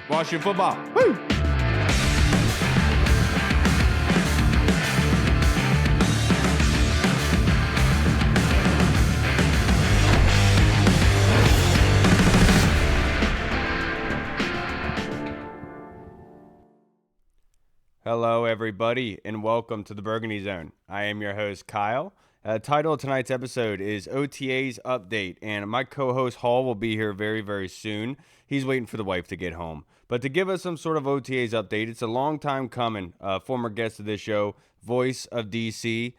Washington football. Woo! Hello, everybody, and welcome to the Burgundy Zone. I am your host, Kyle. Title of tonight's episode is OTAs Update, and my co-host, Hall, will be here very, very soon. He's waiting for the wife to get home. But to give us some sort of OTAs update, it's a long time coming. Former guest of this show, voice of DC,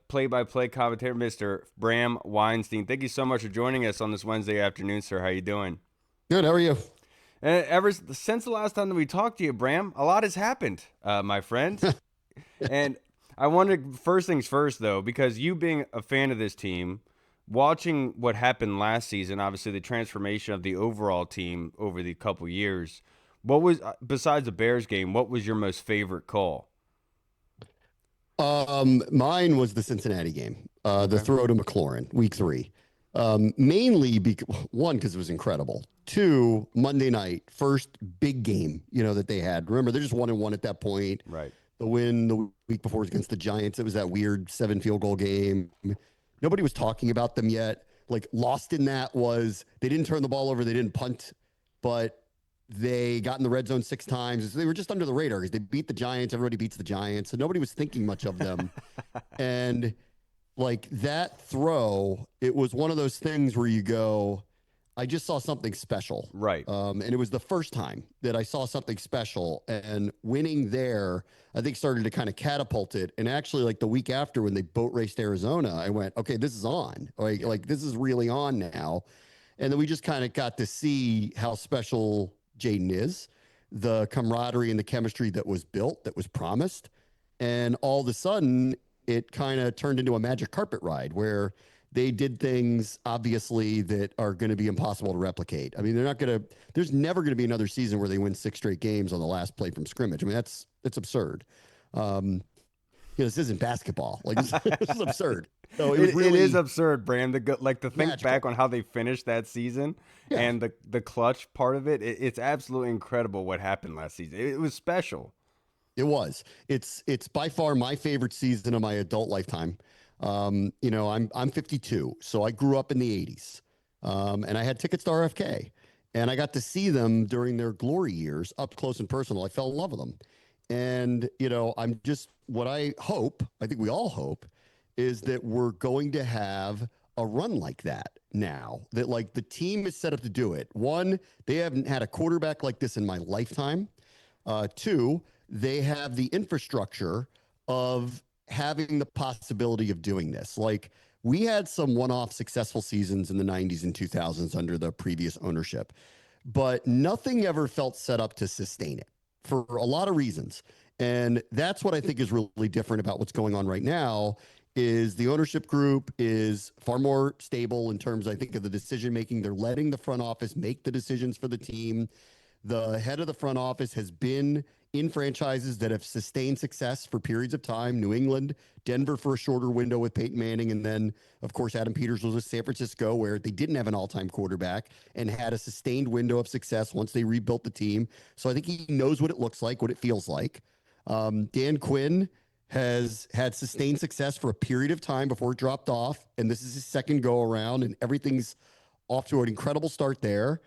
play-by-play commentator, Mr. Bram Weinstein. Thank you so much for joining us on this Wednesday afternoon, sir. How you doing? Good. How are you? And ever since the last time that we talked to you, Bram, a lot has happened, my friend. And I wanted, first things first, though, because you being a fan of this team, watching what happened last season, obviously the transformation of the overall team over the couple years, what was, besides the Bears game, what was your most favorite call? Mine was the Cincinnati game, the throw to McLaurin, week 3. Mainly because it was incredible. 2, Monday night, first big game, that they had. Remember, they're just 1-1 at that point. Right. The win the week before was against the Giants. It was that weird 7 field goal game. Nobody was talking about them yet. Like, lost in that was they didn't turn the ball over, they didn't punt, but they got in the red zone 6 times. So they were just under the radar because they beat the Giants. Everybody beats the Giants, so nobody was thinking much of them. And like that throw, it was one of those things where you go, I just saw something special. Right. And it was the first time that I saw something special, and winning there, I think, started to kind of catapult it. And actually, like the week after when they boat raced Arizona, I went, okay, this is on. Like this is really on now. And then we just kind of got to see how special Jaden is, the camaraderie and the chemistry that was built, that was promised. And all of a sudden, it kind of turned into a magic carpet ride where they did things, obviously, that are going to be impossible to replicate. I mean, there's never going to be another season where they win 6 straight games on the last play from scrimmage. I mean, that's absurd. This isn't basketball. Like, this is absurd. So it is absurd, Bram. To think magical. back on how they finished that season and the clutch part of it, it's absolutely incredible what happened last season. It was special. It was. It's by far my favorite season of my adult lifetime. I'm 52, so I grew up in the 80s, and I had tickets to RFK, and I got to see them during their glory years up close and personal. I fell in love with them, and I'm just what I think we all hope, is that we're going to have a run like that now. That like the team is set up to do it. 1, they haven't had a quarterback like this in my lifetime. 2, they have the infrastructure of having the possibility of doing this. Like, we had some one-off successful seasons in the 90s and 2000s under the previous ownership, but nothing ever felt set up to sustain it for a lot of reasons. And that's what I think is really different about what's going on right now, is the ownership group is far more stable in terms, I think, of the decision-making. They're letting the front office make the decisions for the team. The head of the front office has been in franchises that have sustained success for periods of time. New England, Denver for a shorter window with Peyton Manning. And then, of course, Adam Peters was with San Francisco, where they didn't have an all-time quarterback and had a sustained window of success once they rebuilt the team. So I think he knows what it looks like, what it feels like. Dan Quinn has had sustained success for a period of time before it dropped off. And this is his second go around, and everything's off to an incredible start there.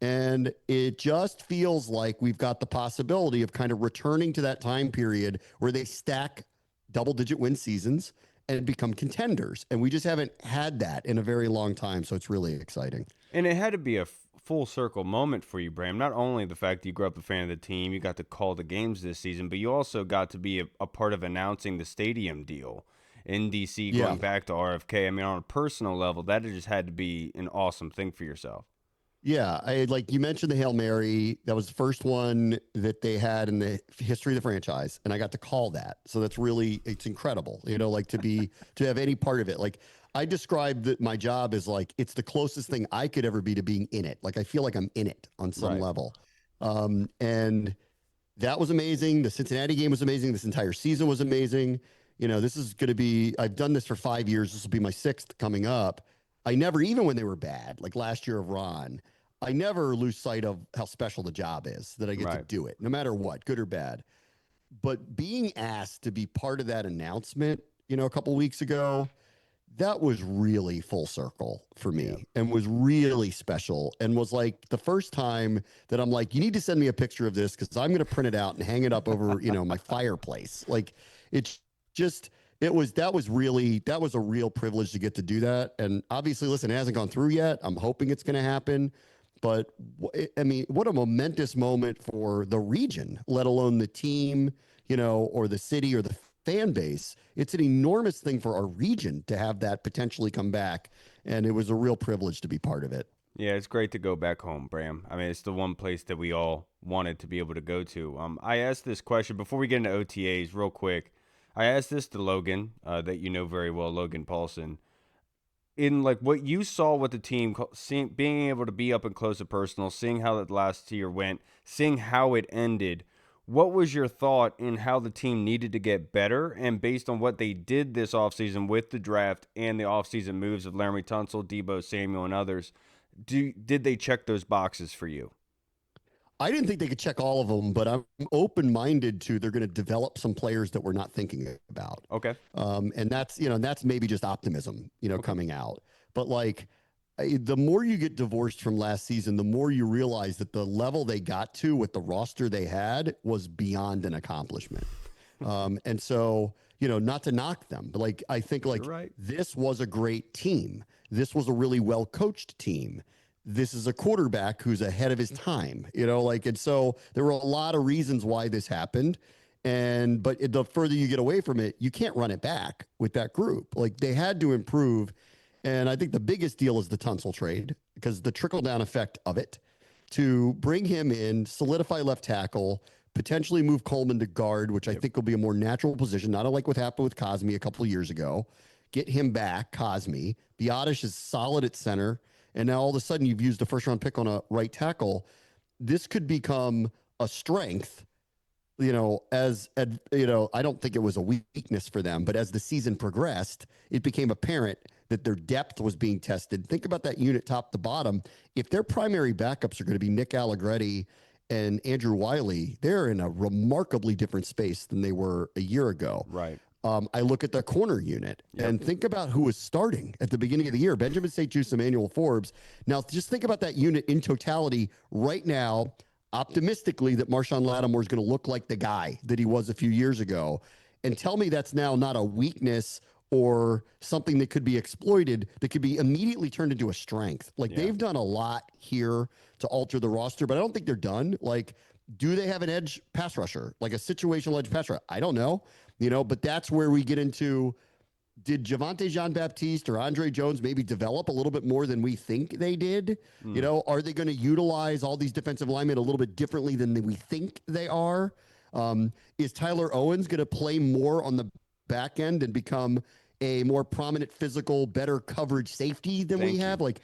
And it just feels like we've got the possibility of kind of returning to that time period where they stack double-digit win seasons and become contenders. And we just haven't had that in a very long time. So it's really exciting. And it had to be a full circle moment for you, Bram. Not only the fact that you grew up a fan of the team, you got to call the games this season, but you also got to be a part of announcing the stadium deal in DC going back to RFK. I mean, on a personal level, that just had to be an awesome thing for yourself. Yeah, like you mentioned the Hail Mary. That was the first one that they had in the history of the franchise, and I got to call that. So it's incredible, to have any part of it. Like, I described that my job as like, it's the closest thing I could ever be to being in it. Like, I feel like I'm in it on some level. And that was amazing. The Cincinnati game was amazing. This entire season was amazing. This is going to be, I've done this for 5 years. This will be my 6th coming up. I never, even when they were bad, like last year of Ron, I never lose sight of how special the job is, that I get to Right. do it, no matter what, good or bad. But being asked to be part of that announcement, a couple weeks ago, that was really full circle for Yeah. me and was really special and was like the first time that I'm like, you need to send me a picture of this because I'm going to print it out and hang it up over, my fireplace. Like it's just, that was a real privilege to get to do that. And obviously, listen, it hasn't gone through yet. I'm hoping it's going to happen. But I mean, what a momentous moment for the region, let alone the team, or the city or the fan base. It's an enormous thing for our region to have that potentially come back. And it was a real privilege to be part of it. Yeah, it's great to go back home, Bram. I mean, it's the one place that we all wanted to be able to go to. I asked this question before we get into OTAs, real quick. I asked this to Logan, that you know very well, Logan Paulson. In like what you saw with the team, seeing, being able to be up and close and personal, seeing how the last year went, seeing how it ended. What was your thought in how the team needed to get better? And based on what they did this offseason with the draft and the offseason moves of Laramie Tunsil, Debo Samuel, and others, did they check those boxes for you? I didn't think they could check all of them, but I'm open minded to they're going to develop some players that we're not thinking about. Okay. And that's maybe just optimism, Okay. coming out. But like, the more you get divorced from last season, the more you realize that the level they got to with the roster they had was beyond an accomplishment. And so, not to knock them, but like, I think You're like right. this was a great team. This was a really well coached team. This is a quarterback who's ahead of his time, like, and so there were a lot of reasons why this happened. But the further you get away from it, you can't run it back with that group. Like they had to improve. And I think the biggest deal is the Tunsil trade because the trickle down effect of it to bring him in, solidify left tackle, potentially move Coleman to guard, which I Yep. think will be a more natural position, not unlike what happened with Cosme a couple of years ago. Get him back, Cosme. Biotish is solid at center. And now all of a sudden you've used a first round pick on a right tackle. This could become a strength, I don't think it was a weakness for them, but as the season progressed, it became apparent that their depth was being tested. Think about that unit top to bottom. If their primary backups are going to be Nick Allegretti and Andrew Wiley, they're in a remarkably different space than they were a year ago. Right. I look at the corner unit Yep. and think about who was starting at the beginning of the year. Benjamin St. Juste, Emmanuel Forbes. Now, just think about that unit in totality right now, optimistically that Marshawn Lattimore is going to look like the guy that he was a few years ago. And tell me that's now not a weakness or something that could be exploited, that could be immediately turned into a strength. Like Yeah. they've done a lot here to alter the roster, but I don't think they're done. Like, do they have an edge pass rusher, like a situational edge pass rusher? I don't know, but that's where we get into, did Javante Jean Baptiste or Andre Jones maybe develop a little bit more than we think they did? Mm. Are they going to utilize all these defensive linemen a little bit differently than we think they are? Is Tyler Owens going to play more on the back end and become a more prominent physical, better coverage safety than we Thank have? you. Like,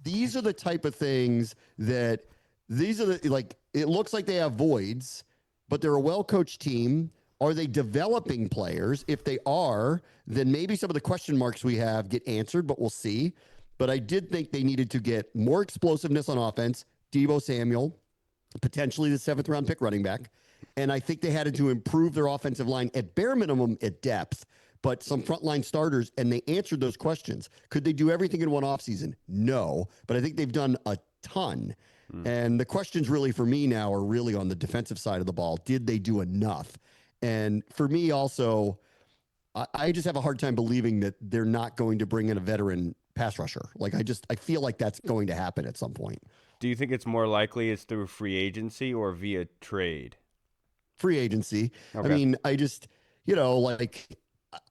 these are the type of things that like, it looks like they have voids, but they're a well coached team. Are they developing players? If they are, then maybe some of the question marks we have get answered, but we'll see. But I did think they needed to get more explosiveness on offense. Debo Samuel, potentially the 7th round pick running back. And I think they had to improve their offensive line at bare minimum at depth, but some frontline starters, and they answered those questions. Could they do everything in one offseason? No, but I think they've done a ton. Mm. And the questions really for me now are really on the defensive side of the ball. Did they do enough? And for me also, I just have a hard time believing that they're not going to bring in a veteran pass rusher. Like I feel like that's going to happen at some point. Do you think it's more likely it's through free agency or via trade? Free agency. I Okay. mean, like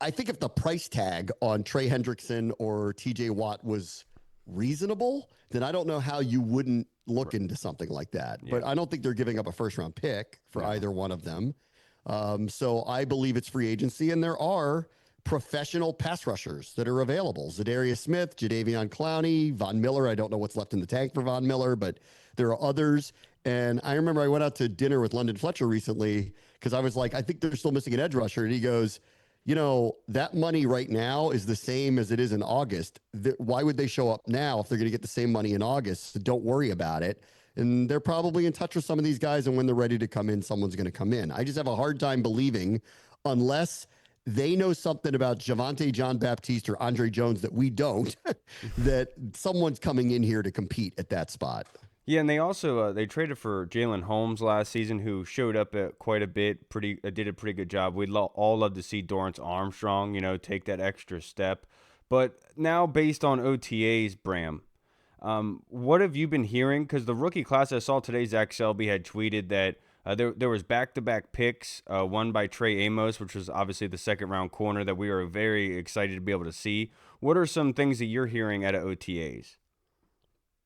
I think if the price tag on Trey Hendrickson or TJ Watt was reasonable, then I don't know how you wouldn't look into something like that. Yeah. But I don't think they're giving up a 1st round pick for No. either one of them. So I believe it's free agency, and there are professional pass rushers that are available. Zadarius Smith, Jadeveon Clowney, Von Miller. I don't know what's left in the tank for Von Miller, but there are others. And I remember I went out to dinner with London Fletcher recently because I was like, I think they're still missing an edge rusher. And he goes, that money right now is the same as it is in August. Why would they show up now if they're going to get the same money in August? So don't worry about it. And they're probably in touch with some of these guys. And when they're ready to come in, someone's going to come in. I just have a hard time believing, unless they know something about Javonte John Baptiste or Andre Jones that we don't, that someone's coming in here to compete at that spot. Yeah, and they also they traded for Jalen Holmes last season, who showed up at quite a bit. Did a pretty good job. All love to see Dorrance Armstrong, take that extra step. But now, based on OTAs, Bram, what have you been hearing? Because the rookie class I saw today, Zach Selby had tweeted that there was back-to-back picks, one by Trey Amos, which was obviously the second-round corner that we are very excited to be able to see. What are some things that you're hearing out of OTAs?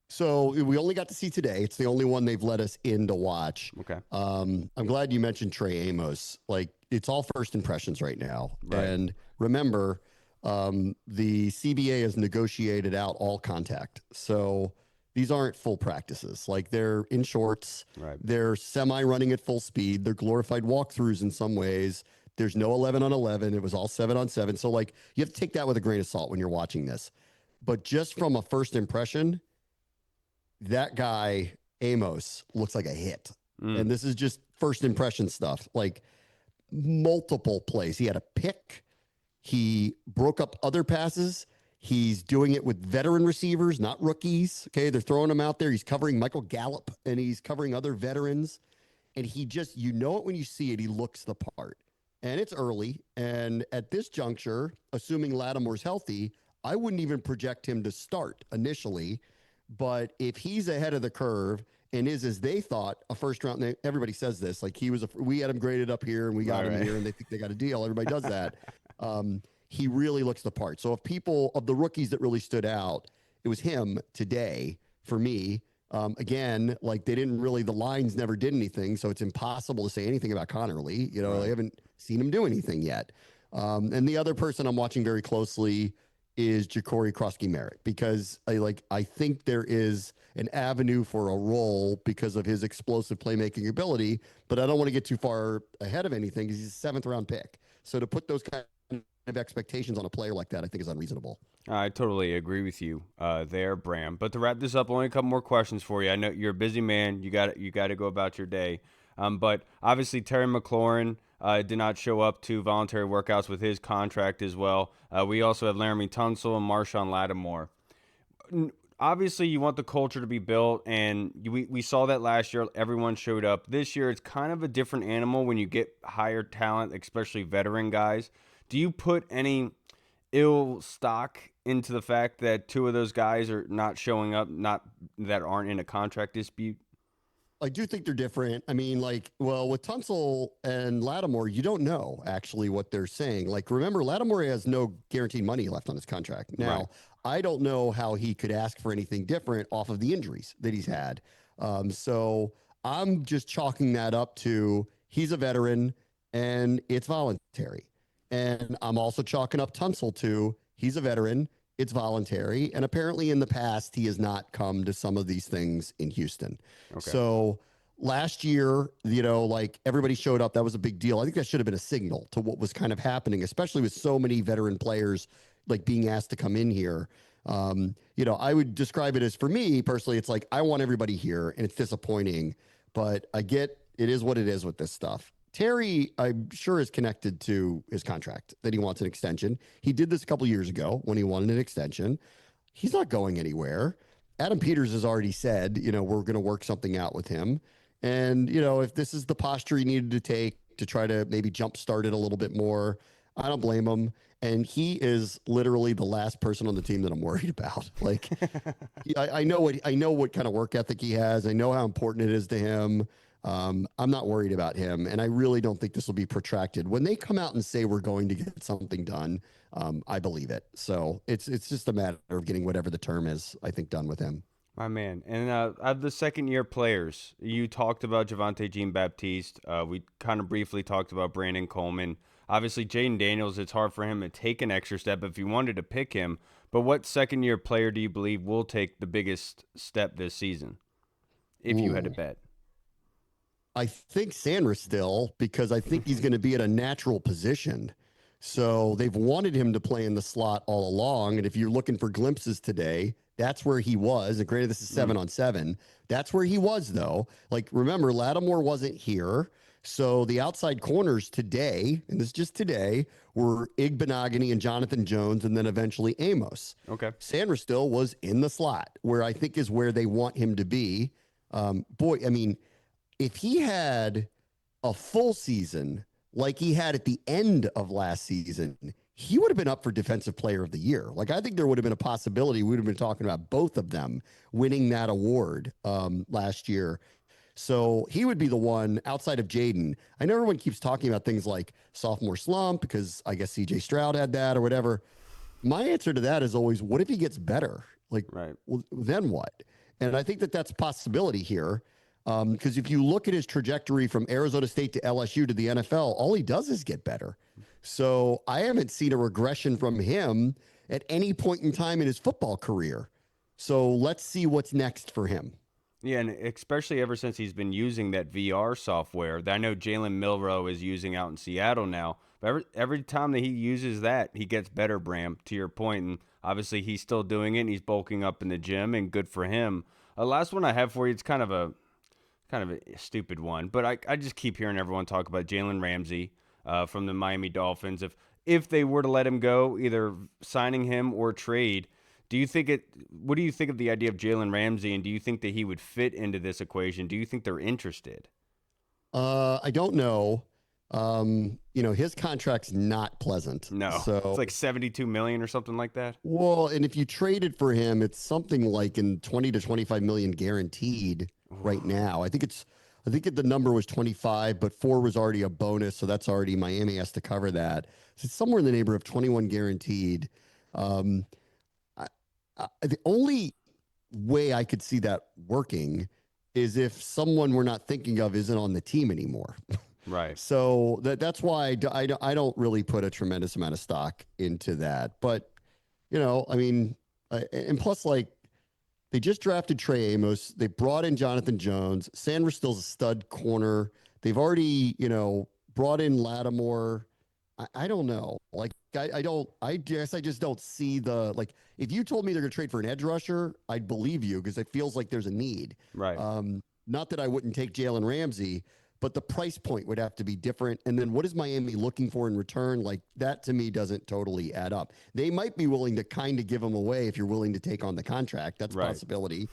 So we only got to see today. It's the only one they've let us in to watch. Okay. I'm glad you mentioned Trey Amos. Like, it's all first impressions right now. Right. And remember, the CBA has negotiated out all contact. So these aren't full practices. Like, they're in shorts. Right. They're semi running at full speed. They're glorified walkthroughs in some ways. There's no 11 on 11. It was all 7 on 7. So, like, you have to take that with a grain of salt when you're watching this. But just from a first impression, that guy, Amos, looks like a hit. And this is just first impression stuff. Like, multiple plays. He had a pick. He broke up other passes. He's doing it with veteran receivers, not rookies. Okay. They're throwing him out there. He's covering Michael Gallup and he's covering other veterans. And he just, it when you see it, he looks the part. And it's early. And at this juncture, assuming Lattimore's healthy, I wouldn't even project him to start initially. But if he's ahead of the curve and is, as they thought, a first round, everybody says this, like we had him graded up here and we got him here and they think they got a deal. Everybody does that. He really looks the part. So if people of the rookies that really stood out, it was him today for me. Again, like, they didn't really, the lines never did anything. So it's impossible to say anything about Connerly. They haven't seen him do anything yet. And the other person I'm watching very closely is Ja'Cory Krosky-Merritt, because I think there is an avenue for a role because of his explosive playmaking ability, but I don't want to get too far ahead of anything because he's a 7th round pick. So to put those kind of expectations on a player like that, I think is unreasonable. I totally agree with you there, Bram. But to wrap this up, only a couple more questions for you. I know you're a busy man. You got to go about your day. But obviously, Terry McLaurin did not show up to voluntary workouts with his contract as well. We also have Laramie Tunsil and Marshawn Lattimore. Obviously, you want the culture to be built, and we saw that last year. Everyone showed up. This year, it's kind of a different animal when you get higher talent, especially veteran guys. Do you put any ill stock into the fact that 2 of those guys are not showing up, that aren't in a contract dispute? I do think they're different. I mean, with Tunsil and Lattimore, you don't know actually what they're saying. Like, remember, Lattimore has no guaranteed money left on his contract. Now, Right. I don't know how he could ask for anything different off of the injuries that he's had. So I'm just chalking that up to he's a veteran and it's voluntary. And I'm also chalking up Tunsil to he's a veteran, it's voluntary. And apparently in the past, he has not come to some of these things in Houston. Okay. So last year, everybody showed up. That was a big deal. I think that should have been a signal to what was kind of happening, especially with so many veteran players like being asked to come in here. I would describe it as, for me personally, it's like I want everybody here and it's disappointing, but I get it is what it is with this stuff. Terry, I'm sure, is connected to his contract that he wants an extension. He did this a couple years ago when he wanted an extension. He's not going anywhere. Adam Peters has already said, we're going to work something out with him. And, if this is the posture he needed to take to try to maybe jumpstart it a little bit more, I don't blame him. And he is literally the last person on the team that I'm worried about. Like, I know what kind of work ethic he has. I know how important it is to him. I'm not worried about him, and I really don't think this will be protracted. When they come out and say we're going to get something done, I believe it. So it's just a matter of getting whatever the term is, I think, done with him. My man. And of the second-year players, you talked about Javonte Jean-Baptiste. We kind of briefly talked about Brandon Coleman. Obviously, Jaden Daniels, it's hard for him to take an extra step if you wanted to pick him. But what second-year player do you believe will take the biggest step this season, if you had to bet? I think Sanders still, because I think he's going to be at a natural position. So they've wanted him to play in the slot all along. And if you're looking for glimpses today, that's where he was. And granted, this is Mm, 7-on-7. That's where he was, though. Like, remember, Lattimore wasn't here. So the outside corners today, and this is just today, were Igbenogany and Jonathan Jones, and then eventually Amos. okay. Sanders still was in the slot, where I think is where they want him to be. Boy, I mean, if he had a full season like he had at the end of last season, he would have been up for Defensive Player of the Year. Like, I think there would have been a possibility we would have been talking about both of them winning that award last year. So he would be the one outside of Jaden. I know everyone keeps talking about things like sophomore slump because I guess CJ Stroud had that or whatever. My answer to that is always, what if he gets better? Like, Right. well, then what? And I think that that's a possibility here. Because if you look at his trajectory from Arizona State to LSU to the NFL, all he does is get better. So I haven't seen a regression from him at any point in time in his football career. So let's see what's next for him. Yeah, and especially ever since he's been using that VR software that I know Jalen Milrow is using out in Seattle now. But every time that he uses that, he gets better, Bram, to your point. And obviously he's still doing it and he's bulking up in the gym and good for him. Last one I have for you, it's kind of a stupid one, but I just keep hearing everyone talk about Jalen Ramsey from the Miami Dolphins. If they were to let him go, either signing him or trade, do you think it? What do you think of the idea of Jalen Ramsey, and do you think that he would fit into this equation? Do you think they're interested? I don't know. His contract's not pleasant. No, it's So, like 72 million or something like that. well, and if you traded for him, it's something like in 20 to 25 million guaranteed right now. I think the number was 25, but 4 was already a bonus. So that's already Miami has to cover that. So it's somewhere in the neighborhood of 21 guaranteed. Um, the only way I could see that working is if someone we're not thinking of isn't on the team anymore. Right. So that's why I don't really put a tremendous amount of stock into that. But, I mean, and plus, like, they just drafted Trey Amos. They brought in Jonathan Jones. Sanders still's a stud corner. They've already, brought in Lattimore. I don't know. Like, I guess I just don't see like, if you told me they're going to trade for an edge rusher, I'd believe you because it feels like there's a need. Right. Not that I wouldn't take Jalen Ramsey, but the price point would have to be different. And then what is Miami looking for in return? Like, that to me doesn't totally add up. They might be willing to kind of give him away if you're willing to take on the contract. That's a Right. possibility.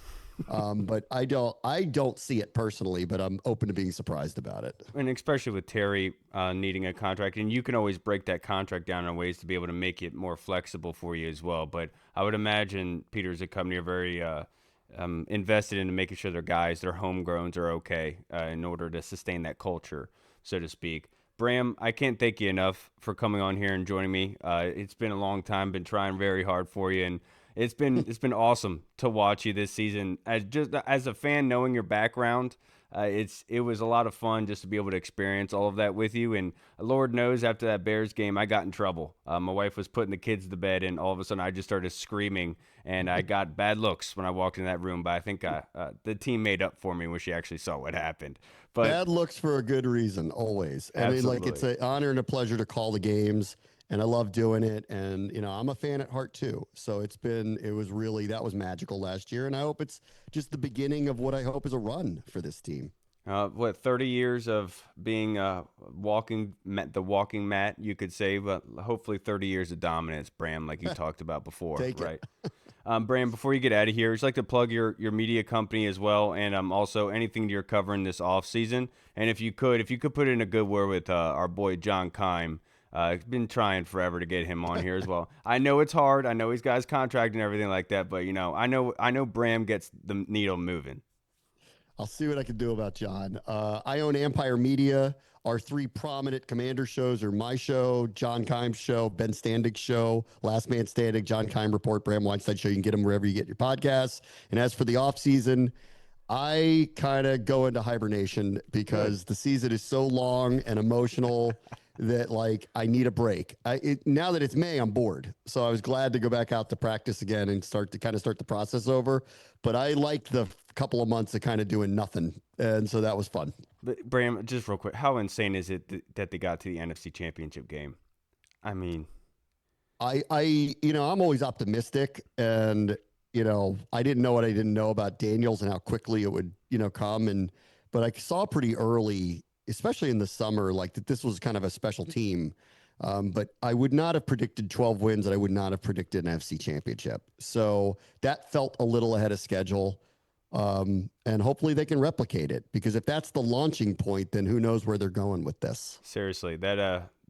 But I don't see it personally, but I'm open to being surprised about it. And especially with Terry needing a contract, and you can always break that contract down in ways to be able to make it more flexible for you as well. But I would imagine Peters and company are very invested in making sure their guys, their homegrowns, are okay in order to sustain that culture, so to speak. Bram, I can't thank you enough for coming on here and joining me. It's been a long time, been trying very hard for you, and it's been awesome to watch you this season. As a fan, knowing your background, it was a lot of fun just to be able to experience all of that with you. And Lord knows, after that Bears game, I got in trouble. My wife was putting the kids to bed, and all of a sudden, I just started screaming, and I got bad looks when I walked in that room. But I think the team made up for me when she actually saw what happened. But Bad looks for a good reason, always. I mean, like, it's absolutely. an honor and a pleasure to call the games, and I love doing it. And I'm a fan at heart too. So that was magical last year, and I hope it's just the beginning of what I hope is a run for this team. 30 years of being the walking mat, you could say, but hopefully 30 years of dominance, Bram, like you talked about before, Take it. right? Bram, before you get out of here, would you like to plug your media company as well, and also anything you're covering this off season? And if you could put in a good word with our boy John Kime. I've been trying forever to get him on here as well. I know it's hard. I know he's got his contract and everything like that, but I know Bram gets the needle moving. I'll see what I can do about John. I own Empire Media. Our 3 prominent Commander shows are my show, John Kime's show, Ben Standig's show, Last Man Standing, John Kime Report, Bram Weinstein Show. You can get them wherever you get your podcasts. And as for the off season, I kind of go into hibernation Good. because the season is so long and emotional that, like, I need a break. Now that it's May, I'm bored. So I was glad to go back out to practice again and start the process over. But I liked the couple of months of kind of doing nothing. And so that was fun. But Bram, just real quick, how insane is it that they got to the NFC Championship game? I mean, I'm always optimistic, and I didn't know what I didn't know about Daniels and how quickly it would, come. But I saw pretty early, especially in the summer, like that this was kind of a special team. But I would not have predicted 12 wins, and I would not have predicted an FC championship. So that felt a little ahead of schedule. And hopefully they can replicate it, because if that's the launching point, then who knows where they're going with this. seriously,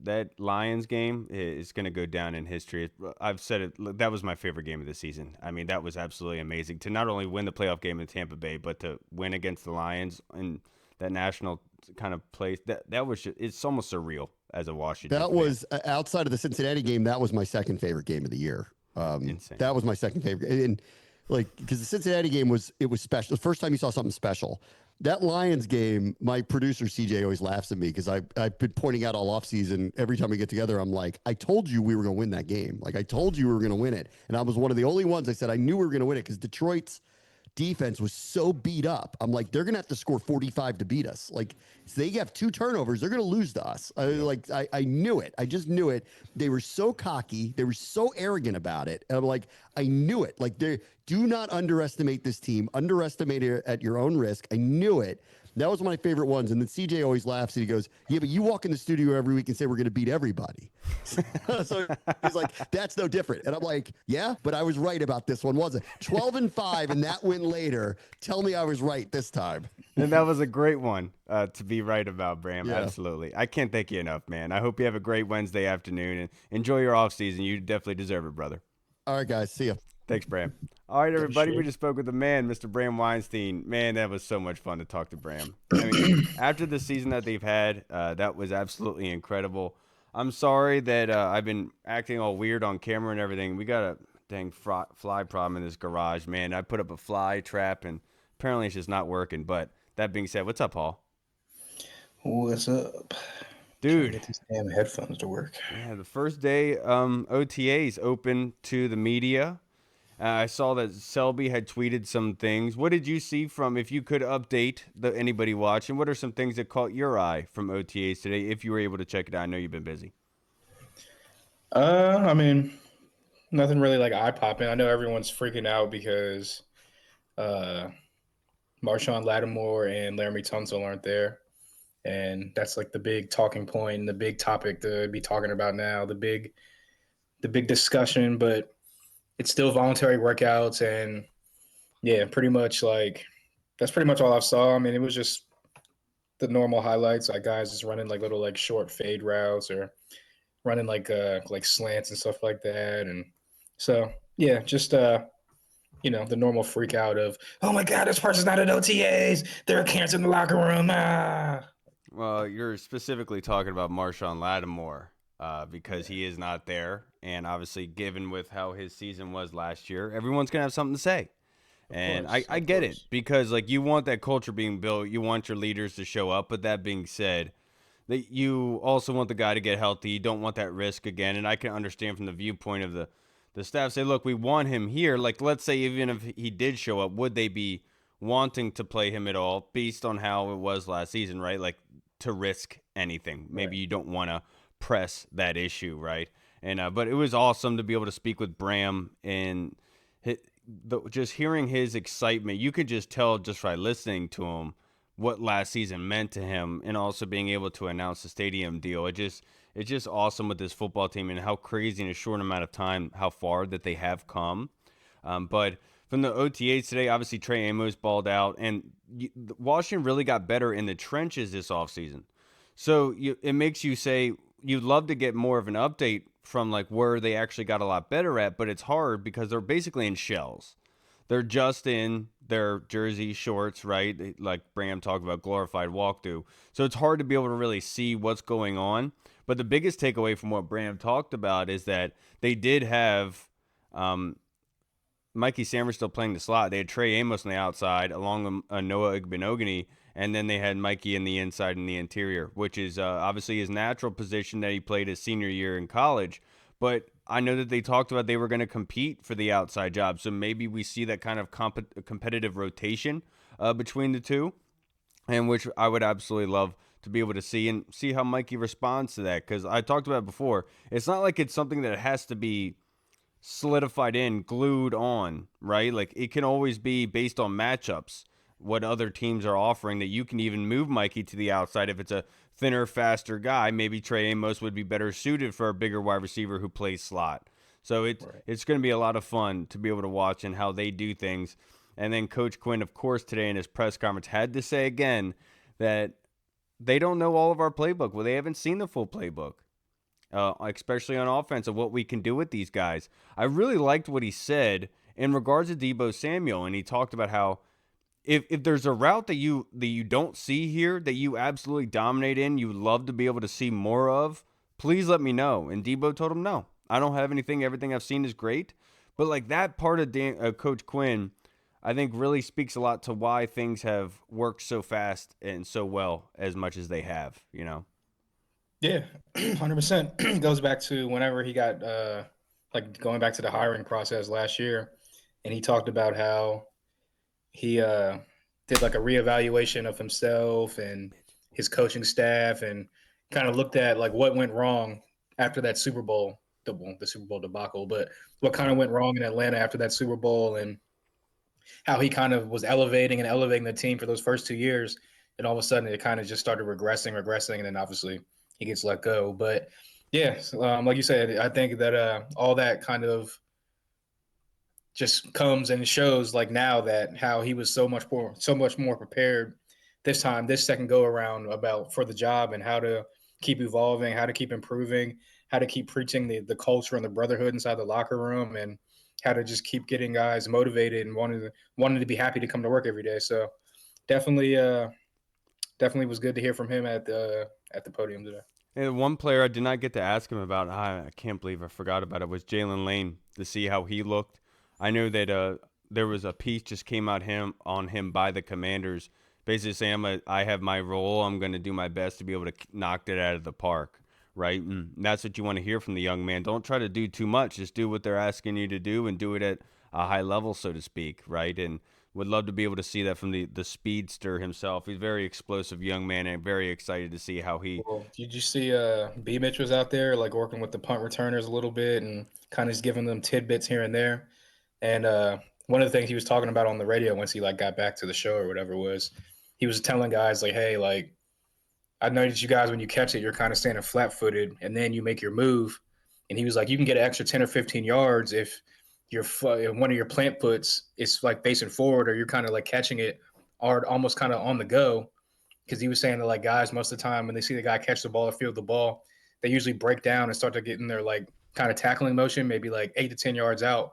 that Lions game is going to go down in history. I've said it. That was my favorite game of the season. I mean, that was absolutely amazing to not only win the playoff game in Tampa Bay, but to win against the Lions in that national kind of place. That was just, it's almost surreal as a Washington That fan. was outside of the Cincinnati game. That was my second favorite game of the year. Insane. That was my second favorite, and like because the Cincinnati game was special. The first time you saw something special. That Lions game, my producer CJ always laughs at me because I've been pointing out all offseason. Every time we get together, I'm like, I told you we were going to win that game. Like I told you we were going to win it, and I was one of the only ones. I said I knew we were going to win it because Detroit's defense was so beat up. I'm like, they're going to have to score 45 to beat us. Like, so they have 2 turnovers, they're going to lose to us. I knew it. I just knew it. They were so cocky. They were so arrogant about it. And I'm like, I knew it. Like, do not underestimate this team. Underestimate it at your own risk. I knew it. That was one of my favorite ones. And then CJ always laughs and he goes, yeah, but you walk in the studio every week and say we're going to beat everybody. So he's like, that's no different. And I'm like, yeah, but I was right about this one, wasn't it? 12-5 and that win later. Tell me I was right this time. And that was a great one to be right about, Bram. Yeah. Absolutely. I can't thank you enough, man. I hope you have a great Wednesday afternoon and enjoy your off season. You definitely deserve it, brother. All right, guys. See ya. Thanks, Bram. All right, everybody. We Sure. just spoke with the man, Mr. Bram Weinstein. Man, that was so much fun to talk to Bram. I mean, after the season that they've had, that was absolutely incredible. I'm sorry that I've been acting all weird on camera and everything. We got a dang fly problem in this garage, man. I put up a fly trap, and apparently it's just not working. But that being said, what's up, Paul? What's up? Trying to Dude, get these damn headphones to work. yeah, the first day OTAs open to the media. I saw that Selby had tweeted some things. What did you see from, if you could update anybody watching, what are some things that caught your eye from OTAs today, if you were able to check it out? I know you've been busy. I mean, nothing really like eye popping. I know everyone's freaking out because uh Marshawn Lattimore and Laramie Tunsil aren't there. And that's like the big talking point and the big topic to be talking about now, the big discussion, but it's still voluntary workouts and yeah, pretty much like that's pretty much all I saw. I mean, it was just the normal highlights, like guys just running like little like short fade routes or running like slants and stuff like that. And so yeah, just the normal freak out of, oh my god, this person's not at OTAs, they're cancer in the locker room. Ah. Well, you're specifically talking about Marshawn Lattimore because he is not there. And obviously, given with how his season was last year, everyone's going to have something to say. And I get it because, like, you want that culture being built. You want your leaders to show up. But that being said, that you also want the guy to get healthy. You don't want that risk again. And I can understand from the viewpoint of the staff say, look, we want him here. Like, let's say even if he did show up, would they be wanting to play him at all based on how it was last season, right? Like, to risk anything. Maybe you don't want to press that issue, right? And but it was awesome to be able to speak with Bram and just hearing his excitement. You could just tell just by listening to him what last season meant to him, and also being able to announce the stadium deal. It's just awesome with this football team and how crazy in a short amount of time how far that they have come. But from the OTAs today, obviously Trey Amos balled out, and Washington really got better in the trenches this offseason. So it makes you say you'd love to get more of an update from like where they actually got a lot better at, but it's hard because they're basically in shells. They're just in their jersey shorts, right? Like Bram talked about, glorified walkthrough. So it's hard to be able to really see what's going on. But the biggest takeaway from what Bram talked about is that they did have Mikey Sammer still playing the slot. They had Trey Amos on the outside along with Noah Igbenogany, and then they had Mikey in the inside and the interior, which is obviously his natural position that he played his senior year in college. But I know that they talked about they were going to compete for the outside job, so maybe we see that kind of competitive rotation between the two, and which I would absolutely love to be able to see how Mikey responds to that. Because I talked about it before. It's not like it's something that has to be solidified in, glued on, right? Like it can always be based on matchups, what other teams are offering, that you can even move Mikey to the outside if it's a thinner, faster guy. Maybe Trey Amos would be better suited for a bigger wide receiver who plays slot. So it's going to be a lot of fun to be able to watch and how they do things. And then Coach Quinn, of course, today in his press conference had to say again that they don't know all of our playbook. Well, they haven't seen the full playbook, especially on offense, of what we can do with these guys. I really liked what he said in regards to Deebo Samuel, and he talked about how if there's a route that you don't see here that you absolutely dominate in, you would love to be able to see more of, please let me know. And Deebo told him, no, I don't have anything. Everything I've seen is great. But like that part of Coach Quinn, I think really speaks a lot to why things have worked so fast and so well as much as they have, you know? Yeah, 100%. Goes back to whenever he got like going back to the hiring process last year, and he talked about how he did like a reevaluation of himself and his coaching staff, and kind of looked at like what went wrong after that Super Bowl, the Super Bowl debacle, but what kind of went wrong in Atlanta after that Super Bowl, and how he kind of was elevating the team for those first 2 years, and all of a sudden it kind of just started regressing, and then obviously he gets let go. But yeah, like you said, I think that all that kind of just comes and shows like now that how he was so much more prepared this second go around about for the job, and how to keep evolving, how to keep improving, how to keep preaching the culture and the brotherhood inside the locker room, and how to just keep getting guys motivated and wanting to be happy to come to work every day. So definitely definitely was good to hear from him at the podium today. And one player I did not get to ask him about, I can't believe I forgot about it, was Jalen Lane, to see how he looked. I know that there was a piece just came out on him by the Commanders, basically saying I have my role. I'm going to do my best to be able to knock it out of the park, right? And that's what you want to hear from the young man. Don't try to do too much. Just do what they're asking you to do and do it at a high level, so to speak, right? And would love to be able to see that from the speedster himself. He's a very explosive young man, and very excited to see how he. Well, did you see B Mitch was out there like working with the punt returners a little bit and kind of just giving them tidbits here and there. And one of the things he was talking about on the radio once he like got back to the show or whatever was, he was telling guys like, hey, like I noticed you guys when you catch it, you're kind of standing flat footed and then you make your move. And he was like, you can get an extra 10 or 15 yards if one of your plant foots is like facing forward, or you're kind of like catching it or almost kind of on the go. Because he was saying that like guys most of the time when they see the guy catch the ball or field the ball, they usually break down and start to get in their like kind of tackling motion, maybe like 8 to 10 yards out.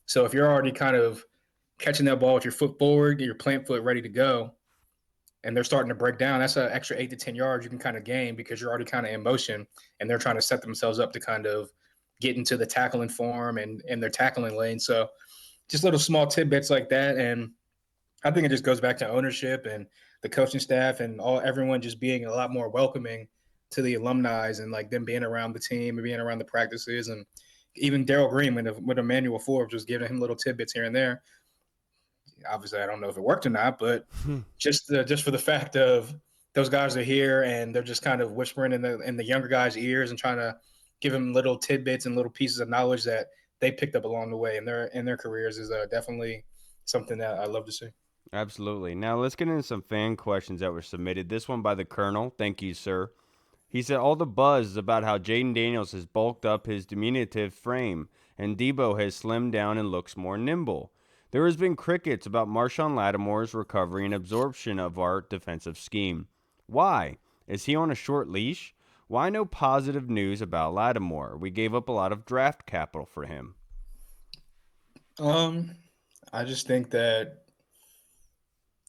So if you're already kind of catching that ball with your foot forward, get your plant foot ready to go, and they're starting to break down, that's an extra 8 to 10 yards you can kind of gain because you're already kind of in motion, and they're trying to set themselves up to kind of get into the tackling form and their tackling lane. So just little small tidbits like that. And I think it just goes back to ownership and the coaching staff and everyone just being a lot more welcoming to the alumni, and like them being around the team and being around the practices. And even Daryl Green with Emmanuel Forbes was giving him little tidbits here and there. Obviously, I don't know if it worked or not, but just for the fact of those guys are here and they're just kind of whispering in the younger guys' ears and trying to give them little tidbits and little pieces of knowledge that they picked up along the way in their careers is definitely something that I love to see. Absolutely. Now let's get into some fan questions that were submitted. This one by the Colonel. Thank you, sir. He said all the buzz is about how Jaden Daniels has bulked up his diminutive frame and Deebo has slimmed down and looks more nimble. There has been crickets about Marshawn Lattimore's recovery and absorption of our defensive scheme. Why? Is he on a short leash? Why no positive news about Lattimore? We gave up a lot of draft capital for him. I just think that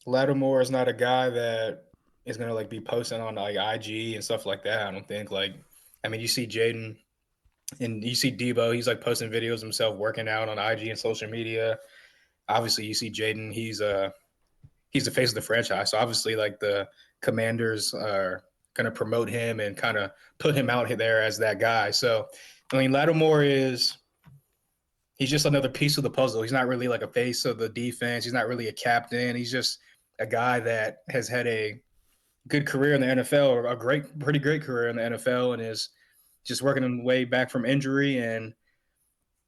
Lattimore is not a guy that is gonna like be posting on like IG and stuff like that. I don't think you see Jaden and you see Deebo, he's like posting videos himself working out on IG and social media. Obviously, you see Jaden, he's the face of the franchise. So obviously, like the Commanders are gonna promote him and kind of put him out there as that guy. So I mean, Lattimore he's just another piece of the puzzle. He's not really like a face of the defense. He's not really a captain. He's just a guy that has had a good career in the NFL, or pretty great career in the NFL, and is just working his way back from injury. And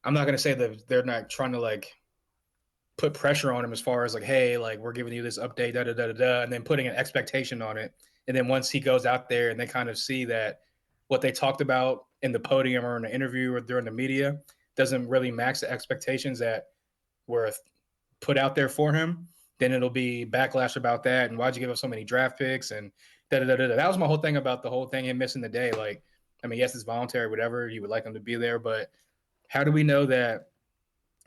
I'm not going to say that they're not trying to like put pressure on him as far as like, hey, like we're giving you this update, da da da da da, and then putting an expectation on it. And then once he goes out there and they kind of see that what they talked about in the podium or in the interview or during the media doesn't really match the expectations that were put out there for him, then it'll be backlash about that. And why'd you give up so many draft picks? And da da da da. That was my whole thing about the whole thing, him missing the day. Like, I mean, yes, it's voluntary, whatever. You would like him to be there, but how do we know that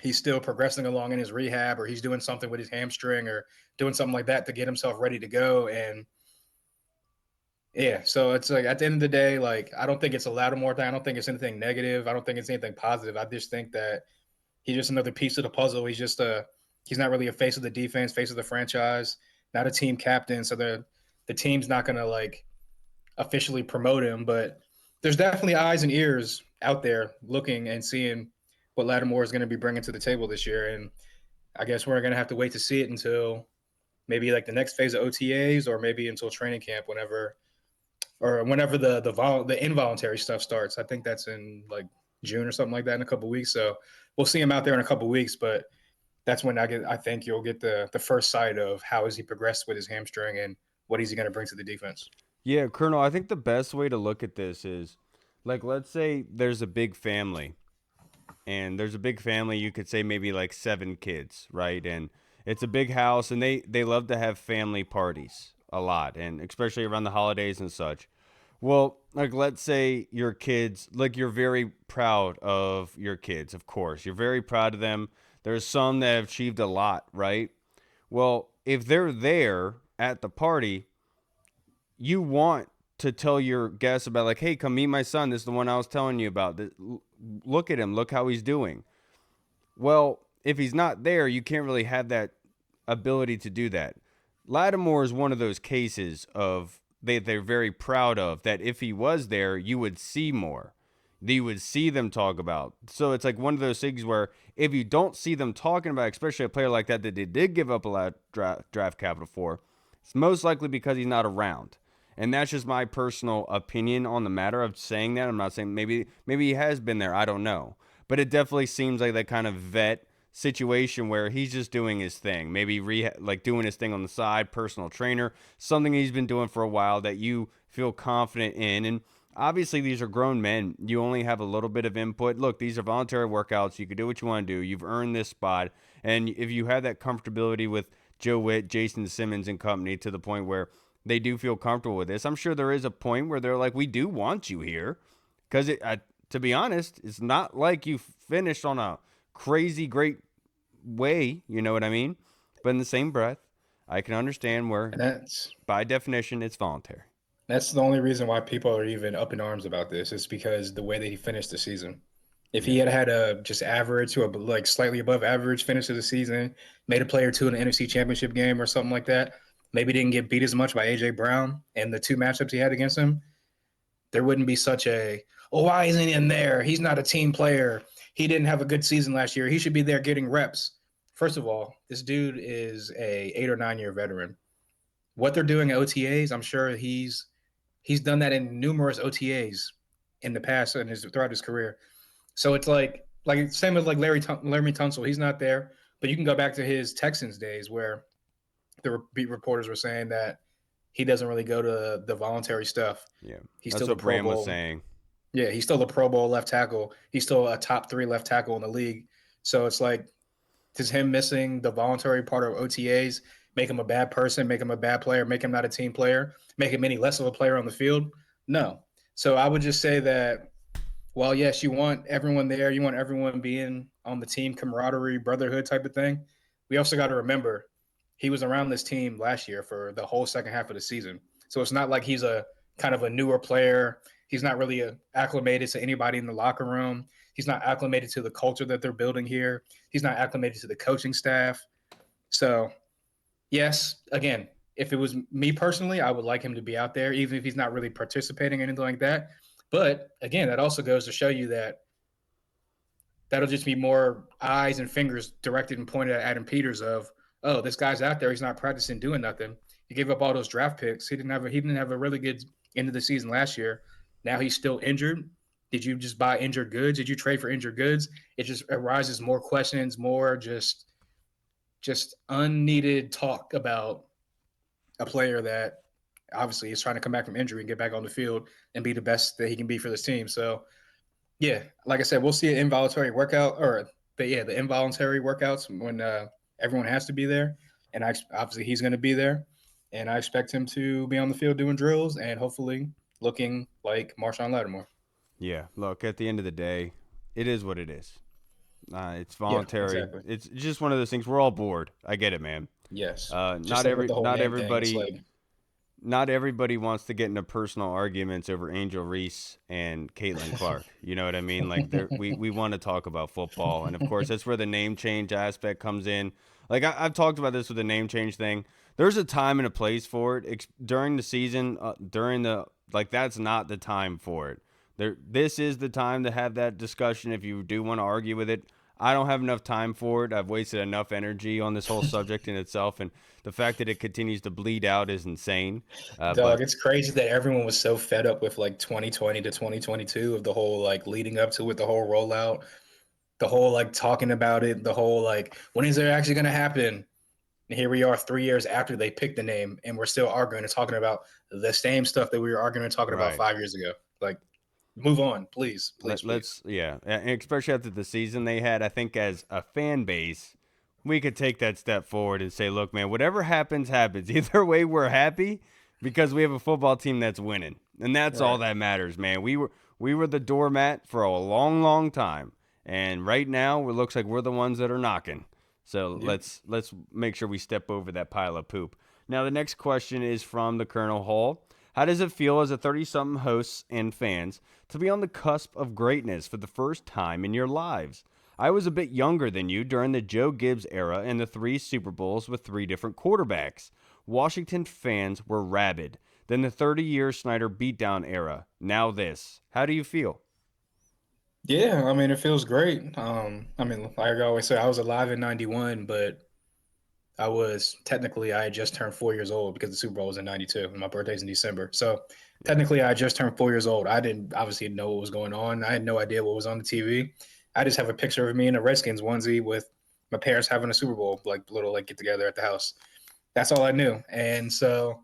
he's still progressing along in his rehab, or he's doing something with his hamstring, or doing something like that to get himself ready to go? And yeah, so it's like at the end of the day, like I don't think it's a Lattimore thing. I don't think it's anything negative. I don't think it's anything positive. I just think that he's just another piece of the puzzle. He's not really a face of the defense, face of the franchise, not a team captain. So the team's not gonna like officially promote him, but there's definitely eyes and ears out there looking and seeing what Lattimore is going to be bringing to the table this year. And I guess we're going to have to wait to see it until maybe like the next phase of OTAs, or maybe until training camp, whenever the involuntary stuff starts. I think that's in like June or something like that, in a couple of weeks. So we'll see him out there in a couple of weeks, but that's when I think you'll get the first sight of how has he progressed with his hamstring and what is he going to bring to the defense. Yeah, Colonel, I think the best way to look at this is like, let's say there's a big family, and there's a big family, you could say maybe like 7 kids, right? And it's a big house, and they love to have family parties a lot, and especially around the holidays and such. Well, like let's say your kids, like you're very proud of your kids, of course. You're very proud of them. There's some that have achieved a lot, right? Well, if they're there at the party, you want to tell your guests about, like, hey, come meet my son. This is the one I was telling you about. Look at him. Look how he's doing. Well, if he's not there, you can't really have that ability to do that. Lattimore is one of those cases of they're very proud of, that if he was there, you would see more. You would see them talk about. So it's like one of those things where if you don't see them talking about, especially a player like that they did give up a lot of draft capital for, it's most likely because he's not around. And that's just my personal opinion on the matter of saying that. I'm not saying maybe he has been there. I don't know. But it definitely seems like that kind of vet situation where he's just doing his thing. Maybe like doing his thing on the side, personal trainer, something he's been doing for a while that you feel confident in. And obviously these are grown men. You only have a little bit of input. Look, these are voluntary workouts. You can do what you want to do. You've earned this spot. And if you have that comfortability with Joe Witt, Jason Simmons and company to the point where they do feel comfortable with this, I'm sure there is a point where they're like, we do want you here. Because to be honest, it's not like you finished on a crazy great way, you know what I mean? But in the same breath, I can understand where, by definition, it's voluntary. That's the only reason why people are even up in arms about this, is because the way that he finished the season. If he had a just average to a like slightly above average finish of the season, made a play or two in the NFC Championship game or something like that, maybe didn't get beat as much by A.J. Brown and the 2 matchups he had against him, there wouldn't be such a, oh, why isn't he in there? He's not a team player. He didn't have a good season last year. He should be there getting reps. First of all, this dude is a 8 or 9 year veteran. What they're doing at OTAs, I'm sure he's done that in numerous OTAs in the past and throughout his career. So it's like same with like Larry Tunsil. He's not there, but you can go back to his Texans days where the beat reporters were saying that he doesn't really go to the voluntary stuff. Yeah, he's that's still what Bram was saying. Yeah, he's still the Pro Bowl left tackle. He's still a top 3 left tackle in the league. So it's like, does him missing the voluntary part of OTAs make him a bad person, make him a bad player, make him not a team player, make him any less of a player on the field? No. So I would just say that while, yes, you want everyone there, you want everyone being on the team, camaraderie, brotherhood type of thing, we also got to remember he was around this team last year for the whole second half of the season. So it's not like he's a kind of a newer player. He's not really acclimated to anybody in the locker room. He's not acclimated to the culture that they're building here. He's not acclimated to the coaching staff. So, yes, again, if it was me personally, I would like him to be out there, even if he's not really participating or anything like that. But, again, that also goes to show you that that'll just be more eyes and fingers directed and pointed at Adam Peters of, oh, this guy's out there. He's not practicing doing nothing. He gave up all those draft picks. He didn't have a really good end of the season last year. Now he's still injured. Did you just buy injured goods? Did you trade for injured goods? It just arises more questions, more just unneeded talk about a player that obviously is trying to come back from injury and get back on the field and be the best that he can be for this team. So yeah, like I said, we'll see an involuntary workout the involuntary workouts when everyone has to be there. And obviously he's going to be there. And I expect him to be on the field doing drills and hopefully looking like Marshawn Lattimore. Yeah, look, at the end of the day, it is what it is. It's Yeah, voluntary. exactly. It's just one of those things. We're all bored. I get it, man. Yes. Just Not like with the whole not name thing, it's everybody, like, not everybody wants to get into personal arguments over Angel Reese and Caitlin Clark. You know what I mean? Like, we want to talk about football, and of course, that's where the name change aspect comes in. Like, I've talked about this with the name change thing. There's a time and a place for it during the season. That's not the time for it. This is the time to have that discussion if you do want to argue with it. I don't have enough time for it. I've wasted enough energy on this whole subject in itself, and the fact that it continues to bleed out is insane. dog, But it's crazy that everyone was so fed up with like 2020 to 2022 of the whole like leading up to it, the whole rollout, the whole like talking about it, the whole like when is it actually going to happen? And here we are 3 years after they picked the name, and we're still arguing and talking about the same stuff that we were arguing and talking about right, 5 years ago. Like, move on, please, please, please. let's and especially after the season they had, I think as a fan base, we could take that step forward and say, look, man, whatever happens, happens. Either way, we're happy because we have a football team that's winning, and that's all Right. that matters, man. We were the doormat for a long, long time, and right now it looks like we're the ones that are knocking. So Yep. let's make sure we step over that pile of poop. Now the next question is from the Colonel Hall. How does it feel as a 30-something hosts and fans to be on the cusp of greatness for the first time in your lives? I was a bit younger than you during the Joe Gibbs era and the 3 Super Bowls with 3 different quarterbacks. Washington fans were rabid. Then the 30-year Snyder beatdown era. Now this. How do you feel? Yeah, I mean, it feels great. I mean, like I always say, I was alive in '91, but I had just turned 4 years old because the Super Bowl was in '92 and my birthday's in December. So Yeah. technically, I just turned 4 years old. I didn't obviously know what was going on. I had no idea what was on the TV. I just have a picture of me in a Redskins onesie with my parents having a Super Bowl, like little like get together at the house. That's all I knew. And so